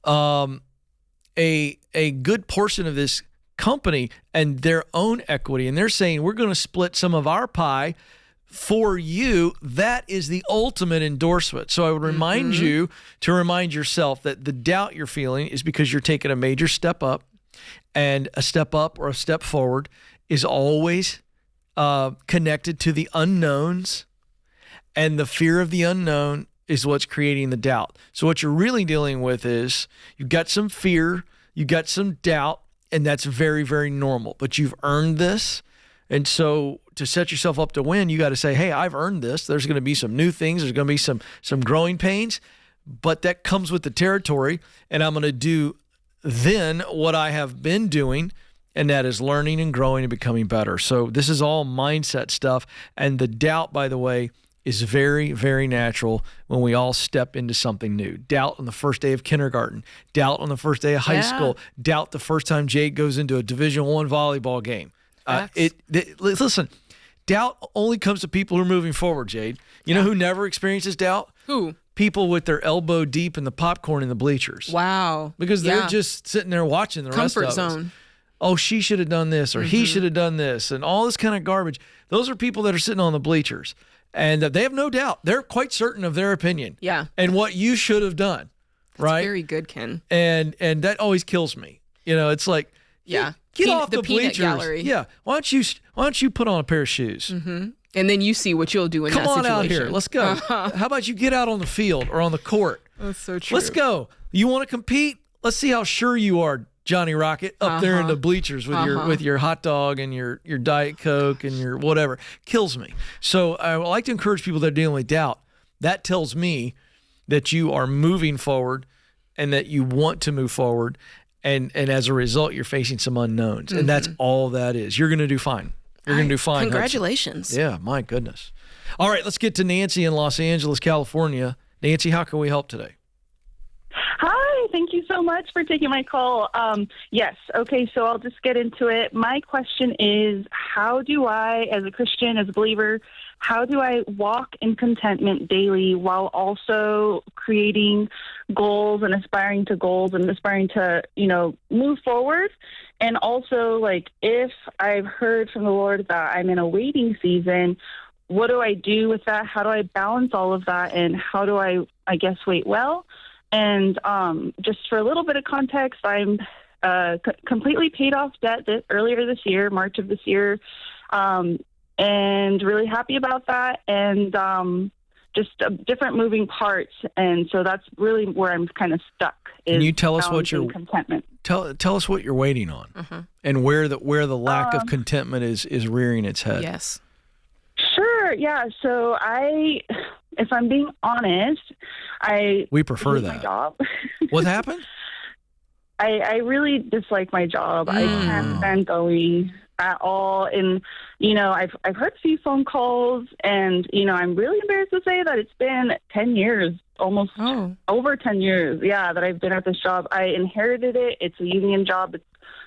a good portion of this company and their own equity. And they're saying, we're going to split some of our pie for you. That is the ultimate endorsement. So I would remind you to remind yourself that the doubt you're feeling is because you're taking a major step up, and a step up or a step forward is always connected to the unknowns, and the fear of the unknown is what's creating the doubt. So what you're really dealing with is you've got some fear, you've got some doubt, and that's very, very normal. But you've earned this. And so to set yourself up to win, you got to say, hey, I've earned this. There's going to be some new things. There's going to be some growing pains, but that comes with the territory. And I'm going to do then what I have been doing, and that is learning and growing and becoming better. So this is all mindset stuff. And the doubt, by the way, is very, very natural when we all step into something new. Doubt on the first day of kindergarten, doubt on the first day of high school, doubt the first time Jade goes into a Division I volleyball game. Listen, doubt only comes to people who are moving forward, Jade. You know who never experiences doubt? Who? People with their elbow deep in the popcorn in the bleachers. Wow. Because they're just sitting there watching the rest of us. Comfort zone. Oh, she should have done this, or he should have done this, and all this kind of garbage. Those are people that are sitting on the bleachers, and they have no doubt. They're quite certain of their opinion. Yeah. And what you should have done, right? That's very good, Ken. And that always kills me. You know, it's like, get off the bleachers. Gallery. Yeah. Why don't you put on a pair of shoes? Mm-hmm. And then you see what you'll do in that situation. Come on out here. Let's go. How about you get out on the field or on the court? That's so true. Let's go. You want to compete? Let's see how sure you are, Johnny Rocket, up there in the bleachers with your hot dog and your Diet Coke and your whatever. Kills me. So I would like to encourage people that are dealing with doubt. That tells me that you are moving forward and that you want to move forward. And as a result, you're facing some unknowns. And that's all that is. You're going to do fine. You're going to do fine. Congratulations. Hudson. Yeah, my goodness. All right, let's get to Nancy in Los Angeles, California. Nancy, how can we help today? Hi, thank you so much for taking my call. Yes, okay, so I'll just get into it. My question is, how do I, as a Christian, as a believer, how do I walk in contentment daily while also creating goals and aspiring to, move forward? And also, like, if I've heard from the Lord that I'm in a waiting season, what do I do with that? How do I balance all of that? And how do I guess, wait well? And just for a little bit of context, I'm completely paid off debt earlier this year, March of this year, and really happy about that. And just different moving parts. And so that's really where I'm kind of stuck. Can you tell us what you're contentment? Tell us what you're waiting on, and where the lack of contentment is rearing its head. Yes. Sure. Yeah. So if I'm being honest, we prefer that. My job. What happened? I really dislike my job. I can't stand going at all. And, I've heard a few phone calls, and, I'm really embarrassed to say that it's been 10 years, almost over 10 years, that I've been at this job. I inherited it. It's a union job. It's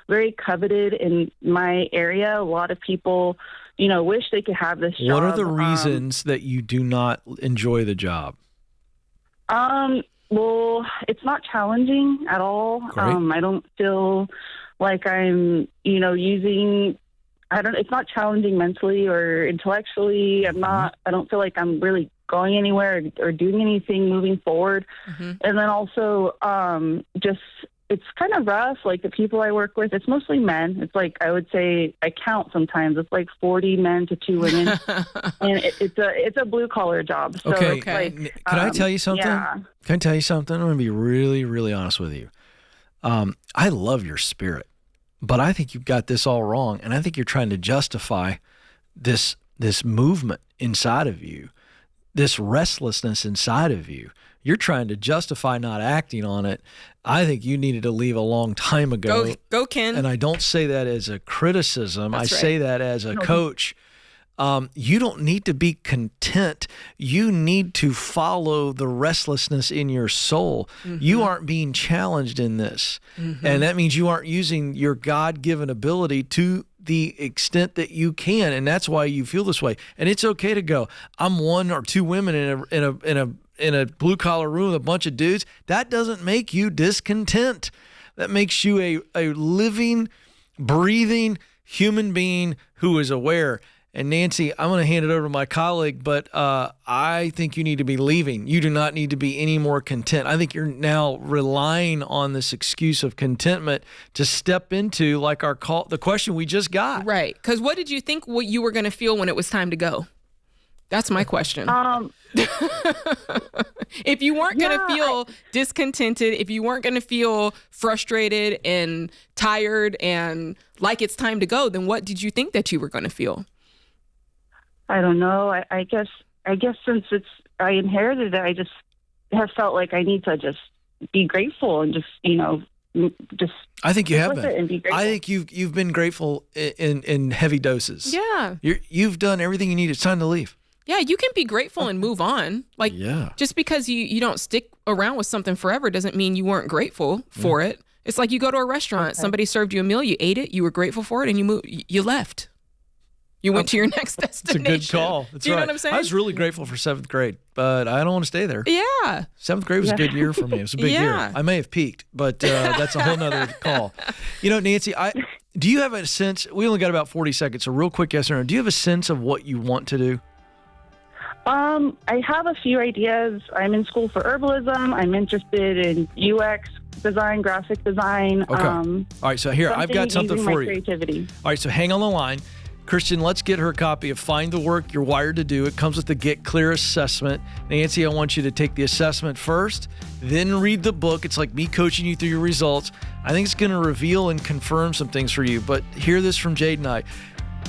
very coveted in my area. A lot of people, wish they could have this job. What are the reasons that you do not enjoy the job? Well, it's not challenging at all. I don't feel like I'm, it's not challenging mentally or intellectually. I don't feel like I'm really going anywhere or doing anything moving forward. And then also, it's kind of rough. Like the people I work with, it's mostly men. It's like, I would say, I count sometimes. It's like 40 men to 2 women. And it's a blue collar job. So okay. It's like, can I tell you something? Yeah. Can I tell you something? I'm going to be really, really honest with you. I love your spirit, but I think you've got this all wrong. And I think you're trying to justify this movement inside of you, this restlessness inside of you. You're trying to justify not acting on it. I think you needed to leave a long time ago. Go, Ken. And I don't say that as a criticism. That's right. Say that as a coach. You don't need to be content. You need to follow the restlessness in your soul. You aren't being challenged in this. And that means you aren't using your God-given ability to the extent that you can. And that's why you feel this way. And it's okay to go, I'm 1 or 2 women in a blue-collar room with a bunch of dudes. That doesn't make you discontent. That makes you a living, breathing human being who is aware. And Nancy, I'm going to hand it over to my colleague, but I think you need to be leaving. You do not need to be any more content. I think you're now relying on this excuse of contentment to step into like the question we just got. Right. Because what did you think you were going to feel when it was time to go? That's my question. If you weren't going to feel discontented, if you weren't going to feel frustrated and tired and like it's time to go, then what did you think that you were going to feel? I don't know. I guess since I inherited it, I just have felt like I need to just be grateful and just I think you have been. I think you've been grateful in heavy doses. Yeah. You've done everything you need. It's time to leave. Yeah, you can be grateful and move on. Like, just because you don't stick around with something forever doesn't mean you weren't grateful for it. It's like you go to a restaurant, somebody served you a meal, you ate it, you were grateful for it, and you left. You went to your next destination. It's a good call. That's Do you right. know what I'm saying? I was really grateful for 7th grade, but I don't want to stay there. Yeah. 7th grade was a good year for me. It was a big year. I may have peaked, but that's a whole nother call. Nancy, do you have a sense, we only got about 40 seconds, so real quick yes or no, do you have a sense of what you want to do? I have a few ideas. I'm in school for herbalism. I'm interested in UX design, graphic design. Okay. All right, so here, I've got something for you. Creativity. All right, so hang on the line. Christian, let's get her a copy of Find the Work You're Wired to Do. It comes with the Get Clear assessment. Nancy, I want you to take the assessment first, then read the book. It's like me coaching you through your results. I think it's going to reveal and confirm some things for you, but hear this from Jade and I.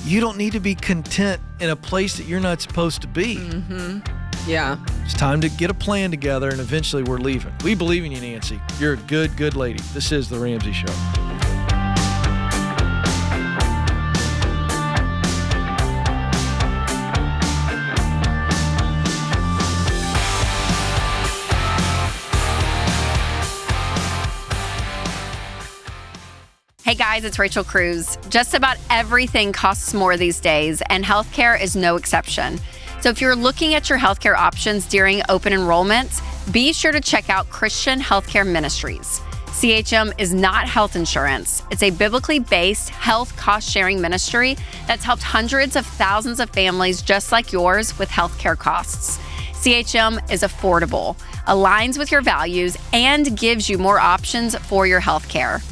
You don't need to be content in a place that you're not supposed to be. Yeah. It's time to get a plan together, and eventually we're leaving. We believe in you, Nancy. You're a good, good lady. This is The Ramsey Show. Hey guys, it's Rachel Cruz. Just about everything costs more these days, and healthcare is no exception. So if you're looking at your healthcare options during open enrollment, be sure to check out Christian Healthcare Ministries. CHM is not health insurance. It's a biblically based health cost-sharing ministry that's helped hundreds of thousands of families just like yours with healthcare costs. CHM is affordable, aligns with your values, and gives you more options for your healthcare.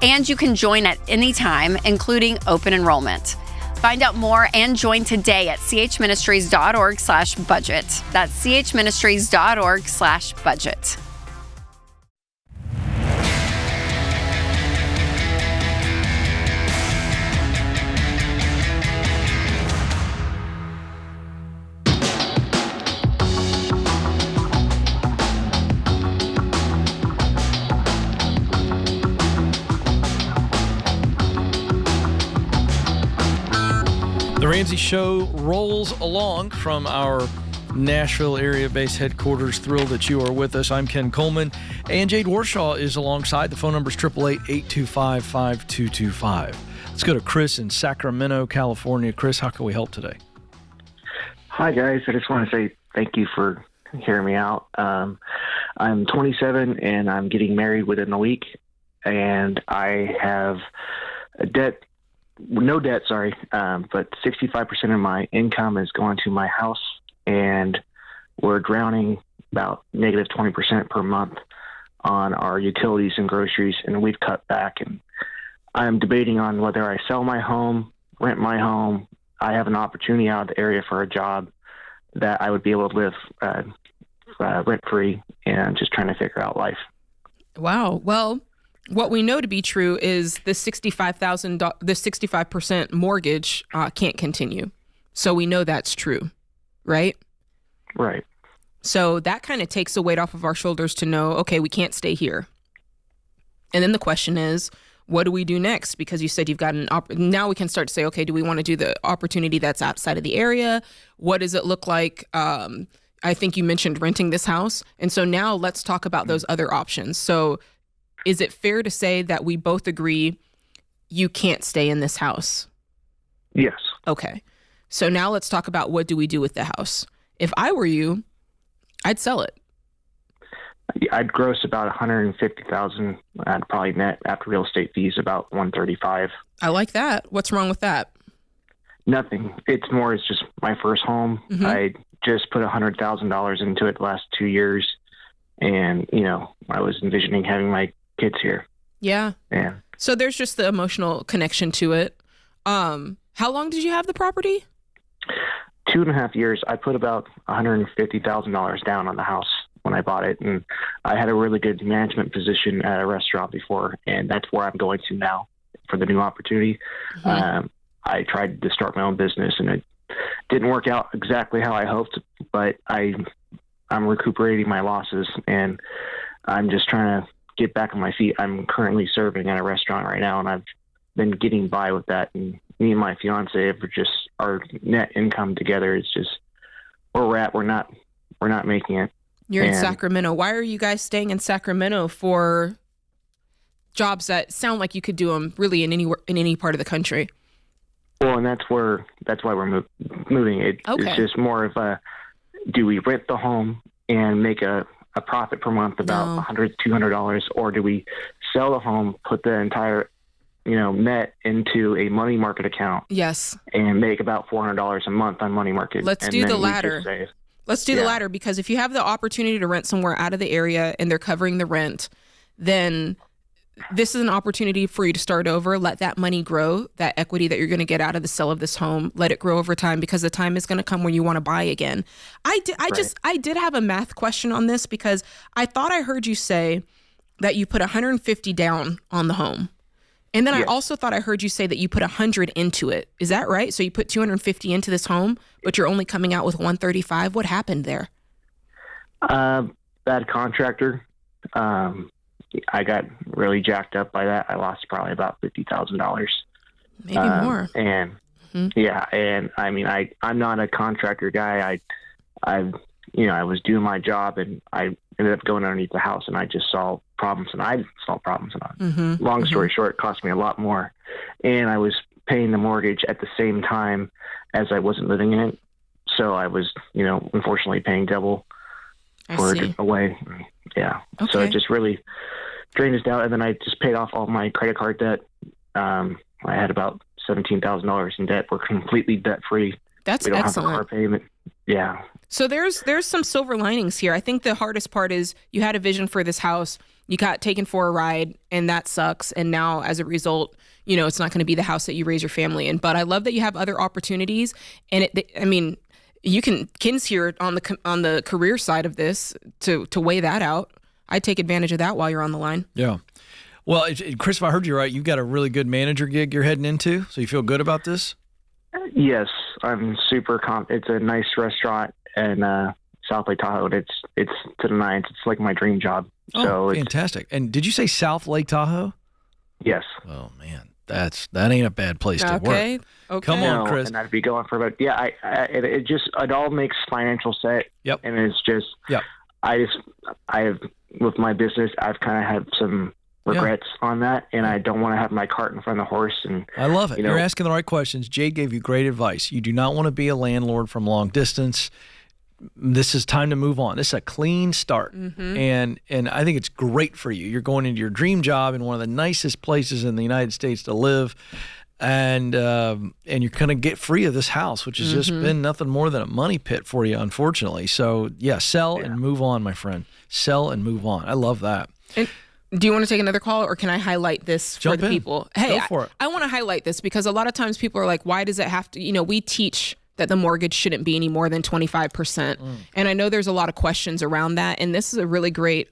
And you can join at any time, including open enrollment. Find out more and join today at chministries.org/budget. That's chministries.org/budget. The Ramsey Show rolls along from our Nashville area-based headquarters. Thrilled that you are with us. I'm Ken Coleman, and Jade Warshaw is alongside. The phone number is 888-825-5225. Let's go to Chris in Sacramento, California. Chris, how can we help today? Hi, guys. I just want to say thank you for hearing me out. I'm 27, and I'm getting married within a week, and I have a debt. No debt, sorry, but 65% of my income is going to my house, and we're drowning about negative 20% per month on our utilities and groceries, and we've cut back. And I'm debating on whether I sell my home, rent my home. I have an opportunity out of the area for a job that I would be able to live rent-free, and I'm just trying to figure out life. Wow. Well, what we know to be true is the the 65% mortgage can't continue. So we know that's true, right? Right. So that kind of takes the weight off of our shoulders to know, okay, we can't stay here. And then the question is, what do we do next? Because you said you've got now we can start to say, okay, do we want to do the opportunity that's outside of the area? What does it look like? I think you mentioned renting this house. And so now let's talk about those other options. So is it fair to say that we both agree you can't stay in this house? Yes. Okay. So now let's talk about what do we do with the house? If I were you, I'd sell it. I'd gross about $150,000. I'd probably net after real estate fees about $135,000. I like that. What's wrong with that? Nothing. It's just my first home. Mm-hmm. I just put $100,000 into it the last 2 years, and I was envisioning having my kids here. Yeah. Yeah. So there's just the emotional connection to it. How long did you have the property? 2.5 years. I put about $150,000 down on the house when I bought it, and I had a really good management position at a restaurant before, and that's where I'm going to now for the new opportunity. Mm-hmm. I tried to start my own business, and it didn't work out exactly how I hoped, but I'm recuperating my losses, and I'm just trying to get back on my feet. I'm currently serving at a restaurant right now, and I've been getting by with that. And me and my fiance have our net income together is just where we're at. We're not making it. You're in Sacramento. Why are you guys staying in Sacramento for jobs that sound like you could do them really in any part of the country? Well, and that's why we're moving. It's just more of do we rent the home and make a profit per month about $100, $200, or do we sell the home, put the entire net into a money market account? Yes. And make about $400 a month on money market. Let's do the latter. Let's do the latter, because if you have the opportunity to rent somewhere out of the area and they're covering the rent, then this is an opportunity for you to start over, let that money grow, that equity that you're going to get out of the sale of this home, let it grow over time, because the time is going to come when you want to buy again. I did have a math question on this, because I thought I heard you say that you put $150 down on the home. And then I also thought I heard you say that you put $100 into it. Is that right? So you put $250 into this home, but you're only coming out with $135. What happened there? Bad contractor. I got really jacked up by that. I lost probably about $50,000. Maybe more. And and I mean, I'm not a contractor guy. I was doing my job, and I ended up going underneath the house, and I just saw problems, and I saw problems. And long story short, it cost me a lot more, and I was paying the mortgage at the same time as I wasn't living in it. So I was, unfortunately paying double for it away. Yeah. Okay. So it just really drained us out, and then I just paid off all my credit card debt. I had about $17,000 in debt. We're completely debt free. That's we don't excellent. Have a car payment. Yeah. So there's some silver linings here. I think the hardest part is you had a vision for this house. You got taken for a ride, and that sucks. And now, as a result, it's not going to be the house that you raise your family in. But I love that you have other opportunities. And Ken's here on the career side of this to weigh that out. I'd take advantage of that while you're on the line. Yeah. Well, Chris, if I heard you right, you've got a really good manager gig you're heading into. So you feel good about this? Yes, I'm super It's a nice restaurant in South Lake Tahoe. It's to the nines. It's like my dream job. Oh, so fantastic. And did you say South Lake Tahoe? Yes. Oh, man. That ain't a bad place to work. Okay. Come on, Chris. And I'd be going for about it all makes financial sense. Yep. And it's just Yep. I have with my business I've kind of had some regrets on that, and I don't want to have my cart in front of the horse. And I love it. You're asking the right questions. Jade gave you great advice. You do not want to be a landlord from long distance. This is time to move on. This is a clean start, and I think it's great for you. You're going into your dream job in one of the nicest places in the United States to live, and you're going to get free of this house, which has just been nothing more than a money pit for you, unfortunately. So sell and move on, my friend. Sell and move on. I love that. And do you want to take another call, or can I highlight this for the people? Hey, go for it. I want to highlight this because a lot of times people are like, why does it have to, we teach that the mortgage shouldn't be any more than 25%. And I know there's a lot of questions around that. And this is a really great,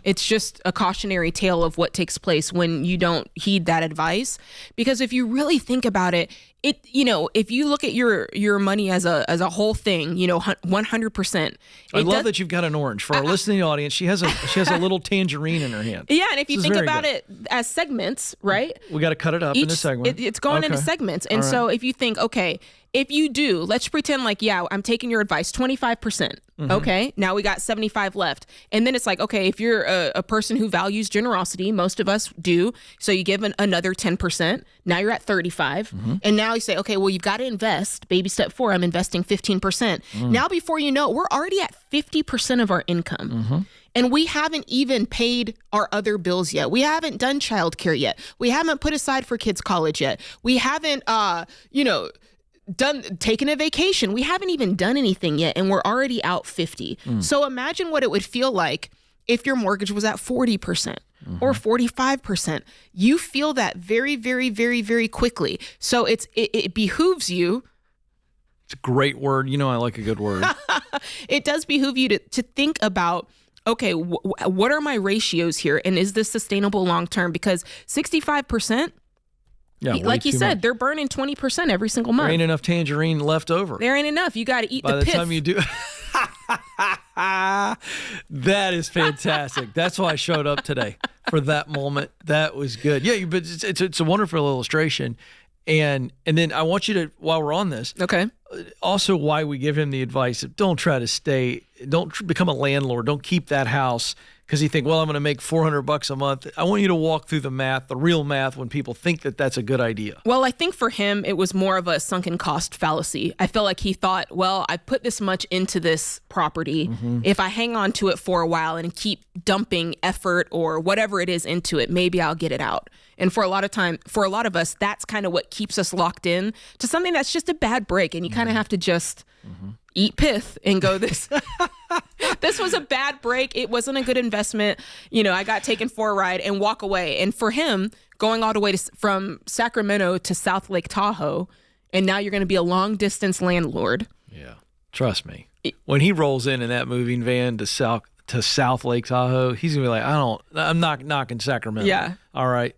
it's just a cautionary tale of what takes place when you don't heed that advice. Because if you really think about it, if you look at your money as a whole thing, 100%. I love that you've got an orange. For our listening audience, she has a little tangerine in her hand. Yeah, and if you think about it as segments, right? We got to cut it up into segments. It's going into segments. And so if you think, okay, if you do, let's pretend like, I'm taking your advice, 25%. Okay, now we got 75 left. And then it's like, okay, if you're a person who values generosity, most of us do, so you give another 10%. Now you're at 35. And now you say, okay, well, you've got to invest. Baby step 4, I'm investing 15%. Now, before you know it, we're already at 50% of our income. And we haven't even paid our other bills yet. We haven't done childcare yet. We haven't put aside for kids' college yet. We haven't, taken a vacation. We haven't even done anything yet, and we're already out 50. So imagine what it would feel like if your mortgage was at 40% or 45%. You feel that very, very, very, very quickly. So it behooves you. It's a great word. I like a good word. It does behoove you to think about, okay, what are my ratios here? And is this sustainable long term? Because 65%, like you said, they're burning 20% every single month. There ain't enough tangerine left over. There ain't enough. You got to eat by the pith. By the time you do. That is fantastic. That's why I showed up today for that moment. That was good. Yeah, but it's a wonderful illustration. And then I want you to, while we're on this, okay, also why we give him the advice of don't become a landlord. Don't keep that house because you think, well, I'm going to make $400 a month. I want you to walk through the math, the real math, when people think that that's a good idea. Well, I think for him, it was more of a sunken cost fallacy. I feel like he thought, well, I put this much into this property. If I hang on to it for a while and keep dumping effort or whatever it is into it, maybe I'll get it out. And for a lot of us, that's kind of what keeps us locked in to something that's just a bad break. And you kind of have to just eat pith and go, this was a bad break. It wasn't a good investment. I got taken for a ride and walk away. And for him, going all the way from Sacramento to South Lake Tahoe, and now you're going to be a long distance landlord. Yeah. Trust me. When he rolls in that moving van to South Lake Tahoe, he's going to be like, I'm not knocking Sacramento. Yeah. All right.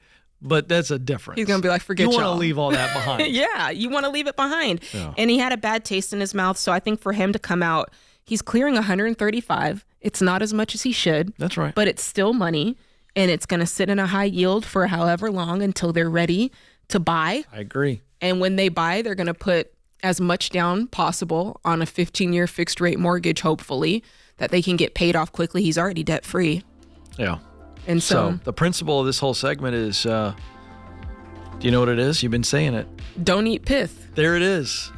But that's a difference. He's going to be like, forget you y'all. want to leave all that behind. Yeah, you want to leave it behind. Yeah. And he had a bad taste in his mouth. So I think for him to come out, he's clearing 135. It's not as much as he should. That's right. But it's still money. And it's going to sit in a high yield for however long until they're ready to buy. I agree. And when they buy, they're going to put as much down possible on a 15-year fixed rate mortgage, hopefully, that they can get paid off quickly. He's already debt free. Yeah. And so the principle of this whole segment is, do you know what it is? You've been saying it. Don't eat pith. There it is.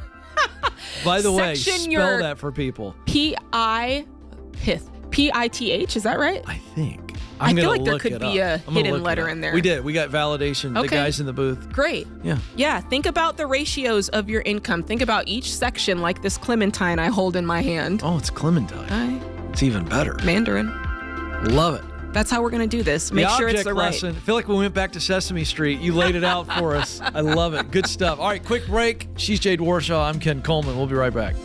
By the way, spell that for people. Pith. P-I-T-H. Is that right? I think. I feel like there could be a hidden letter in there. We did. We got validation. Okay. The guys in the booth. Great. Yeah. Yeah. Think about the ratios of your income. Think about each section, like this clementine I hold in my hand. Oh, it's clementine. It's even better. Mandarin. Love it. That's how we're going to do this. Make sure it's the lesson. I feel like we went back to Sesame Street. You laid it out for us. I love it. Good stuff. All right, quick break. She's Jade Warshaw. I'm Ken Coleman. We'll be right back.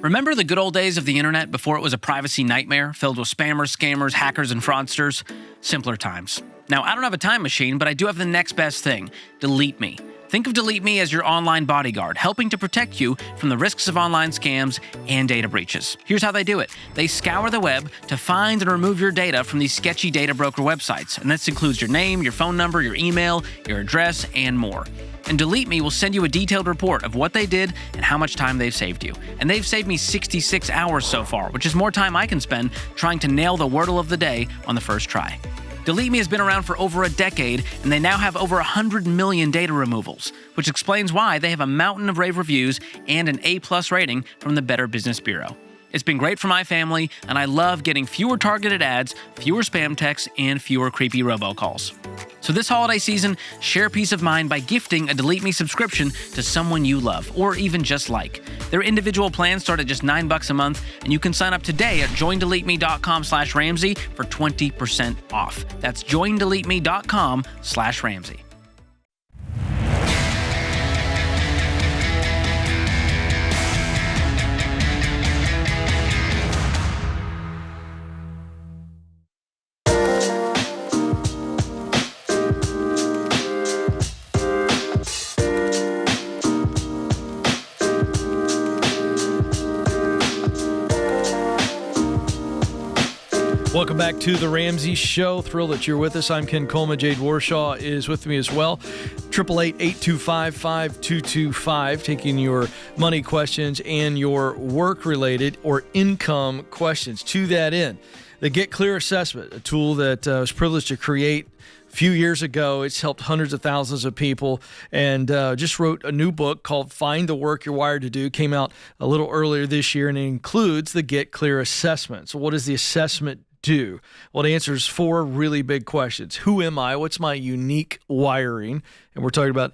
Remember the good old days of the internet before it was a privacy nightmare filled with spammers, scammers, hackers, and fraudsters? Simpler times. Now, I don't have a time machine, but I do have the next best thing, Delete Me. Think of Delete Me as your online bodyguard, helping to protect you from the risks of online scams and data breaches. Here's how they do it. They scour the web to find and remove your data from these sketchy data broker websites. And this includes your name, your phone number, your email, your address, and more. And Delete Me will send you a detailed report of what they did and how much time they've saved you. And they've saved me 66 hours so far, which is more time I can spend trying to nail the wordle of the day on the first try. Delete Me has been around for over a decade, and they now have over 100 million data removals, which explains why they have a mountain of rave reviews and an A+ rating from the Better Business Bureau. It's been great for my family, and I love getting fewer targeted ads, fewer spam texts, and fewer creepy robocalls. So this holiday season, share peace of mind by gifting a Delete Me subscription to someone you love, or even just like. Their individual plans start at just $9 a month, and you can sign up today at joindeleteme.com/Ramsey for 20% off. That's joindeleteme.com/Ramsey. Welcome back to the Ramsey Show. Thrilled that you're with us. I'm Ken Coleman. Jade Warshaw is with me as well. 888-825-5225, taking your money questions and your work-related or income questions. To that end, the Get Clear Assessment, a tool that I was privileged to create a few years ago. It's helped hundreds of thousands of people, and just wrote a new book called Find the Work You're Wired to Do. Came out a little earlier this year, and it includes the Get Clear Assessment. So what does the assessment do? Well, it answers four really big questions. Who am I? What's my unique wiring? And we're talking about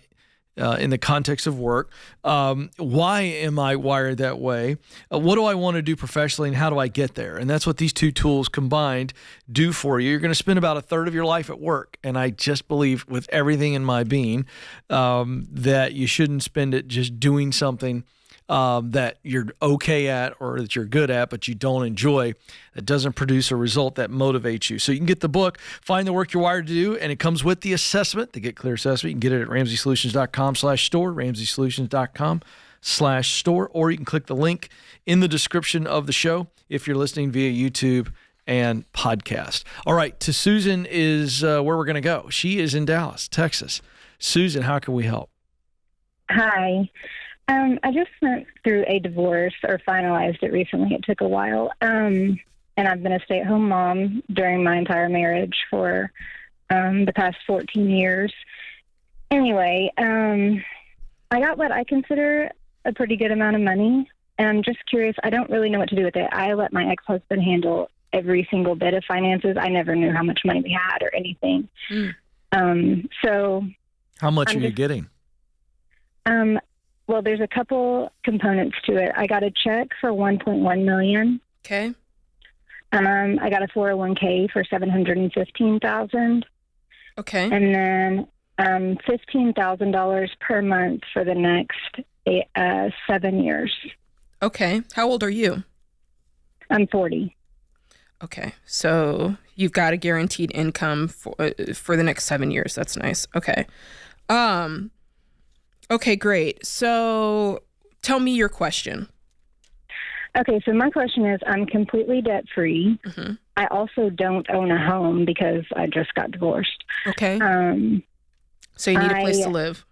in the context of work. Why am I wired that way? What do I want to do professionally, and how do I get there? And that's what these two tools combined do for you. You're going to spend about a third of your life at work, and I just believe with everything in my being that you shouldn't spend it just doing something that you're okay at or that you're good at, but you don't enjoy, that doesn't produce a result that motivates you. So you can get the book, Find the Work You're Wired to Do, and it comes with the assessment, the Get Clear Assessment. You can get it at RamseySolutions.com/store, RamseySolutions.com/store, or you can click the link in the description of the show if you're listening via YouTube and podcast. All right, to Susan is where we're going to go. She is in Dallas, Texas. Susan, how can we help? Hi. I just went through a divorce, or finalized it recently. It took a while. And I've been a stay-at-home mom during my entire marriage for the past 14 years. Anyway, I got what I consider a pretty good amount of money. And I'm just curious. I don't really know what to do with it. I let my ex-husband handle every single bit of finances. I never knew how much money we had or anything. So how much are you getting? Well, there's a couple components to it. I got a check for $1.1 million. Okay. I got a 401k for $715,000. Okay. And then $15,000 per month for the next 7 years. Okay. How old are you? I'm 40. Okay. So you've got a guaranteed income for the next 7 years. That's nice. Okay. Okay, great. So tell me your question. Okay, so my question is, I'm completely debt-free. Mm-hmm. I also don't own a home because I just got divorced. Okay. So you need a place to live.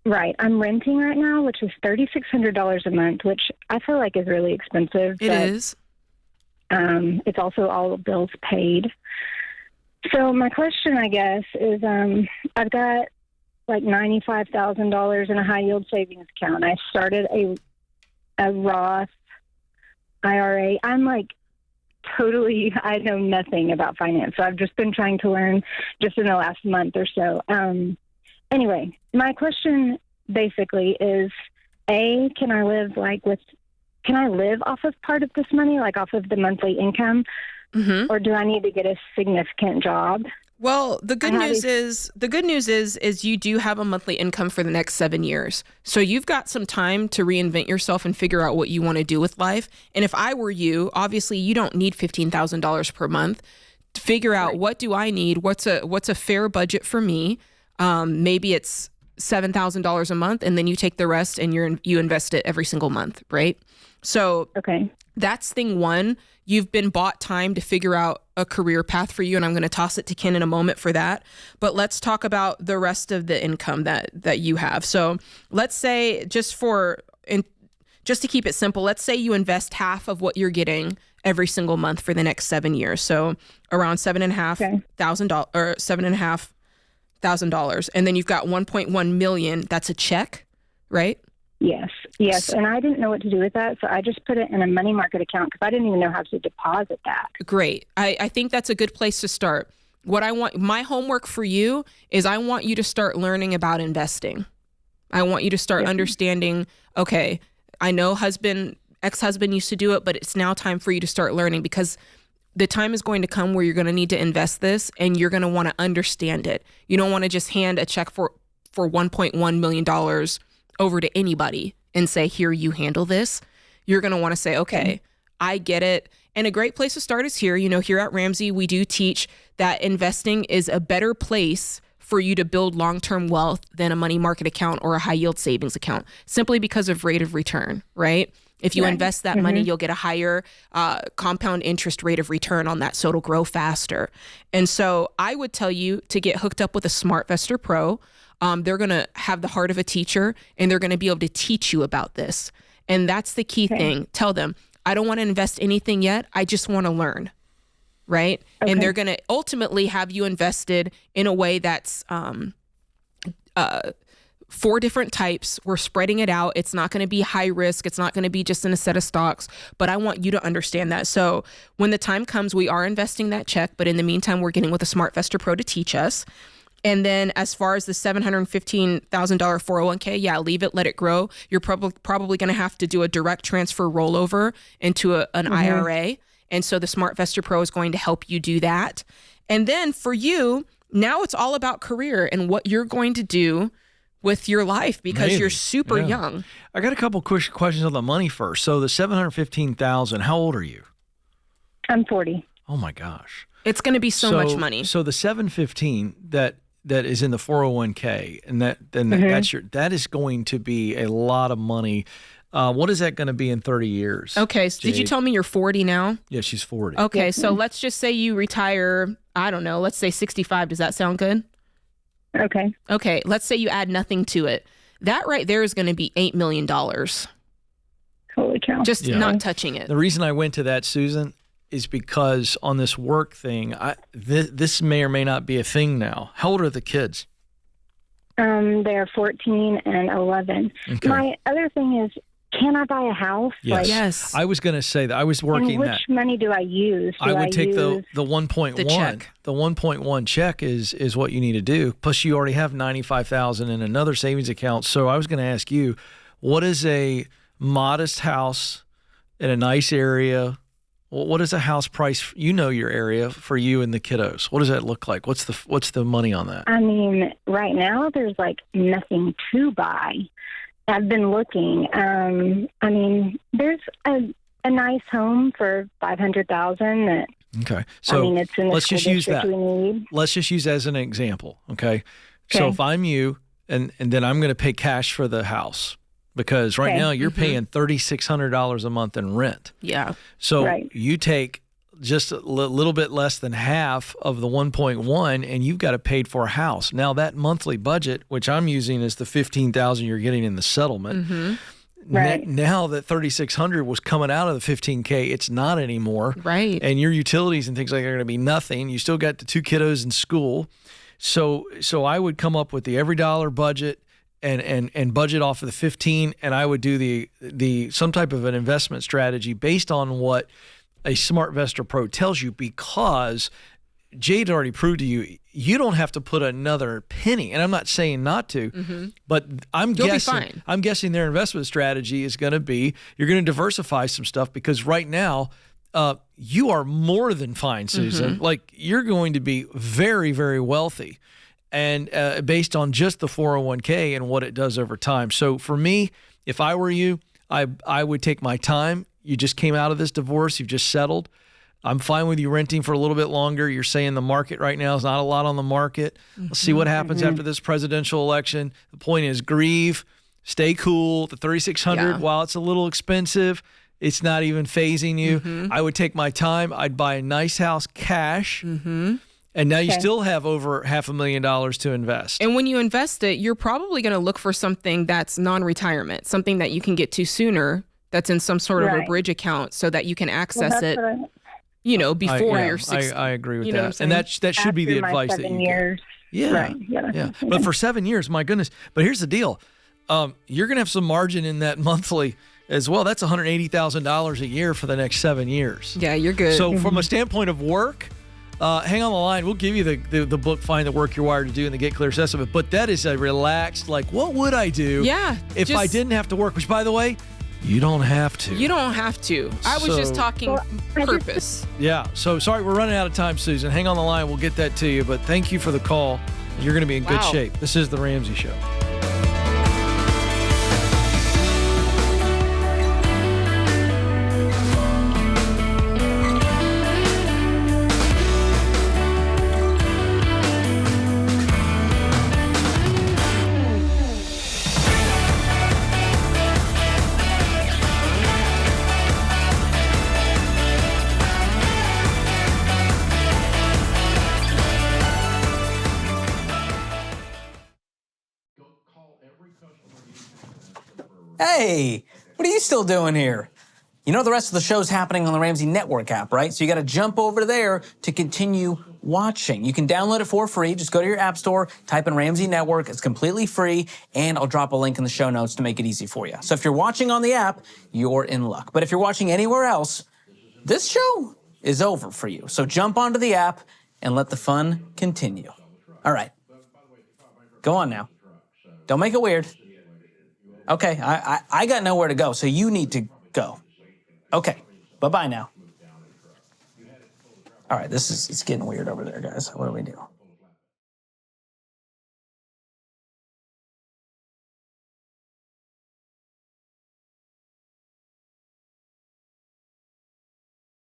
Right. I'm renting right now, which is $3,600 a month, which I feel like is really expensive. It is. It's also all bills paid. So my question, I guess, is I've got like $95,000 in a high yield savings account. I started a Roth IRA. I'm like totally, I know nothing about finance. So I've just been trying to learn just in the last month or so. Anyway, my question basically is, can I live off of part of this money, like off of the monthly income? Mm-hmm. Or do I need to get a significant job? Well, the good news is you do have a monthly income for the next 7 years. So you've got some time to reinvent yourself and figure out what you want to do with life. And if I were you, obviously you don't need $15,000 per month. Figure out what do I need? What's a fair budget for me? Maybe it's $7,000 a month, and then you take the rest and you invest it every single month, right? So that's thing one. You've been bought time to figure out a career path for you, and I'm going to toss it to Ken in a moment for that. But let's talk about the rest of the income that you have. So let's say just to keep it simple, let's say you invest half of what you're getting every single month for the next 7 years. So around $7,500 or $7,500, and then you've got $1.1 million. That's a check, right? Yes. And I didn't know what to do with that, so I just put it in a money market account because I didn't even know how to deposit that. Great. I think that's a good place to start. My homework for you is I want you to start learning about investing. I want you to start understanding, okay, I know ex-husband used to do it, but it's now time for you to start learning, because the time is going to come where you're going to need to invest this, and you're going to want to understand it. You don't want to just hand a check for $1.1 million over to anybody and say, here, you handle this. You're going to want to say, okay, I get it. And a great place to start is here. Here at Ramsey, we do teach that investing is a better place for you to build long-term wealth than a money market account or a high yield savings account, simply because of rate of return, right? If you invest that money, you'll get a higher compound interest rate of return on that, so it'll grow faster. And so I would tell you to get hooked up with a SmartVestor Pro. They're going to have the heart of a teacher, and they're going to be able to teach you about this. And that's the key thing. Tell them, I don't want to invest anything yet. I just want to learn, right? And they're going to ultimately have you invested in a way that's 4 different types. We're spreading it out. It's not going to be high risk. It's not going to be just in a set of stocks, but I want you to understand that. So when the time comes, we are investing that check, but in the meantime, we're getting with a SmartVestor Pro to teach us. And then as far as the $715,000 401k, leave it, let it grow. You're probably going to have to do a direct transfer rollover into an IRA. And so the SmartVestor Pro is going to help you do that. And then for you, now it's all about career and what you're going to do with your life, because you're super young. I got a couple quick questions on the money first. So the $715,000, how old are you? I'm 40. Oh my gosh. It's going to be so much money. So the $715 that is in the 401k, and that is going to be a lot of money. What is that going to be in 30 years? Okay, so did you tell me you're 40 now? Yeah, she's 40. Okay, so let's just say you retire, I don't know, let's say 65. Does that sound good? Okay, let's say you add nothing to it. That right there is going to be $8 million. Holy cow. Just not touching it. The reason I went to that, Susan, is because on this work thing, this may or may not be a thing now. How old are the kids? They're 14 and 11. Okay. My other thing is, can I buy a house? Yes. Yes. I was going to say that. I was working and which money do I use? I would take the 1.1. The check. The 1.1 check is what you need to do. Plus, you already have $95,000 in another savings account. So I was going to ask you, what is a modest house in a nice area? What is a house price? You know your area for you and the kiddos. What does that look like? What's the money on that? I mean, right now there's like nothing to buy. I've been looking. I mean, there's a nice home for $500,000. Okay, so it's in the let's just use that. We need. Let's just use that as an example. Okay, so if I'm you, and then I'm going to pay cash for the house. Because right now you're paying $3,600 a month in rent. Yeah. So you take just a little bit less than half of the 1.1, and you've got it paid for a house. Now that monthly budget, which I'm using, is the $15,000 you're getting in the settlement. Mm-hmm. Now that $3,600 was coming out of the $15K, it's not anymore. Right. And your utilities and things like that are going to be nothing. You still got the 2 kiddos in school. So I would come up with the every dollar budget and budget off of the 15, and I would do the some type of an investment strategy based on what a SmartVestor Pro tells you, because Jade already proved to you don't have to put another penny, and I'm not saying not to, but I'm guessing their investment strategy is going to be, you're going to diversify some stuff, because right now you are more than fine, Susan. Like, you're going to be very, very wealthy, and based on just the 401k and what it does over time. So for me, if I were you, I would take my time. You just came out of this divorce. You've just settled. I'm fine with you renting for a little bit longer. You're saying the market right now is not a lot on the market. Let's see what happens after this presidential election. The point is, grieve, stay cool. The 3,600, while it's a little expensive, it's not even phasing you. I would take my time. I'd buy a nice house cash. And now you still have over $500,000 to invest. And when you invest it, you're probably going to look for something that's non-retirement, something that you can get to sooner, that's in some sort of a bridge account, so that you can access it, before you're 60. I agree with that. And that should be the advice that you years. get. Right. Yeah. But for 7 years, my goodness. But here's the deal. You're going to have some margin in that monthly as well. That's $180,000 a year for the next 7 years. Yeah, you're good. So from a standpoint of work, hang on the line. We'll give you the book, Find the Work You're Wired to Do, and the Get Clear Assessment. But that is a relaxed, like, what would I do if I didn't have to work? Which, by the way, you don't have to. You don't have to. I was just talking purpose. Yeah. So sorry, we're running out of time, Susan. Hang on the line. We'll get that to you. But thank you for the call. You're going to be in good shape. This is The Ramsey Show. Hey, what are you still doing here? You know the rest of the show's happening on the Ramsey Network app, right? So you got to jump over there to continue watching. You can download it for free. Just go to your app store, type in Ramsey Network. It's completely free, and I'll drop a link in the show notes to make it easy for you. So if you're watching on the app, you're in luck. But if you're watching anywhere else, this show is over for you. So jump onto the app and let the fun continue. All right. Go on now. Don't make it weird. Okay, I got nowhere to go, so you need to go. Okay, bye-bye now. All right, it's getting weird over there, guys. What do we do?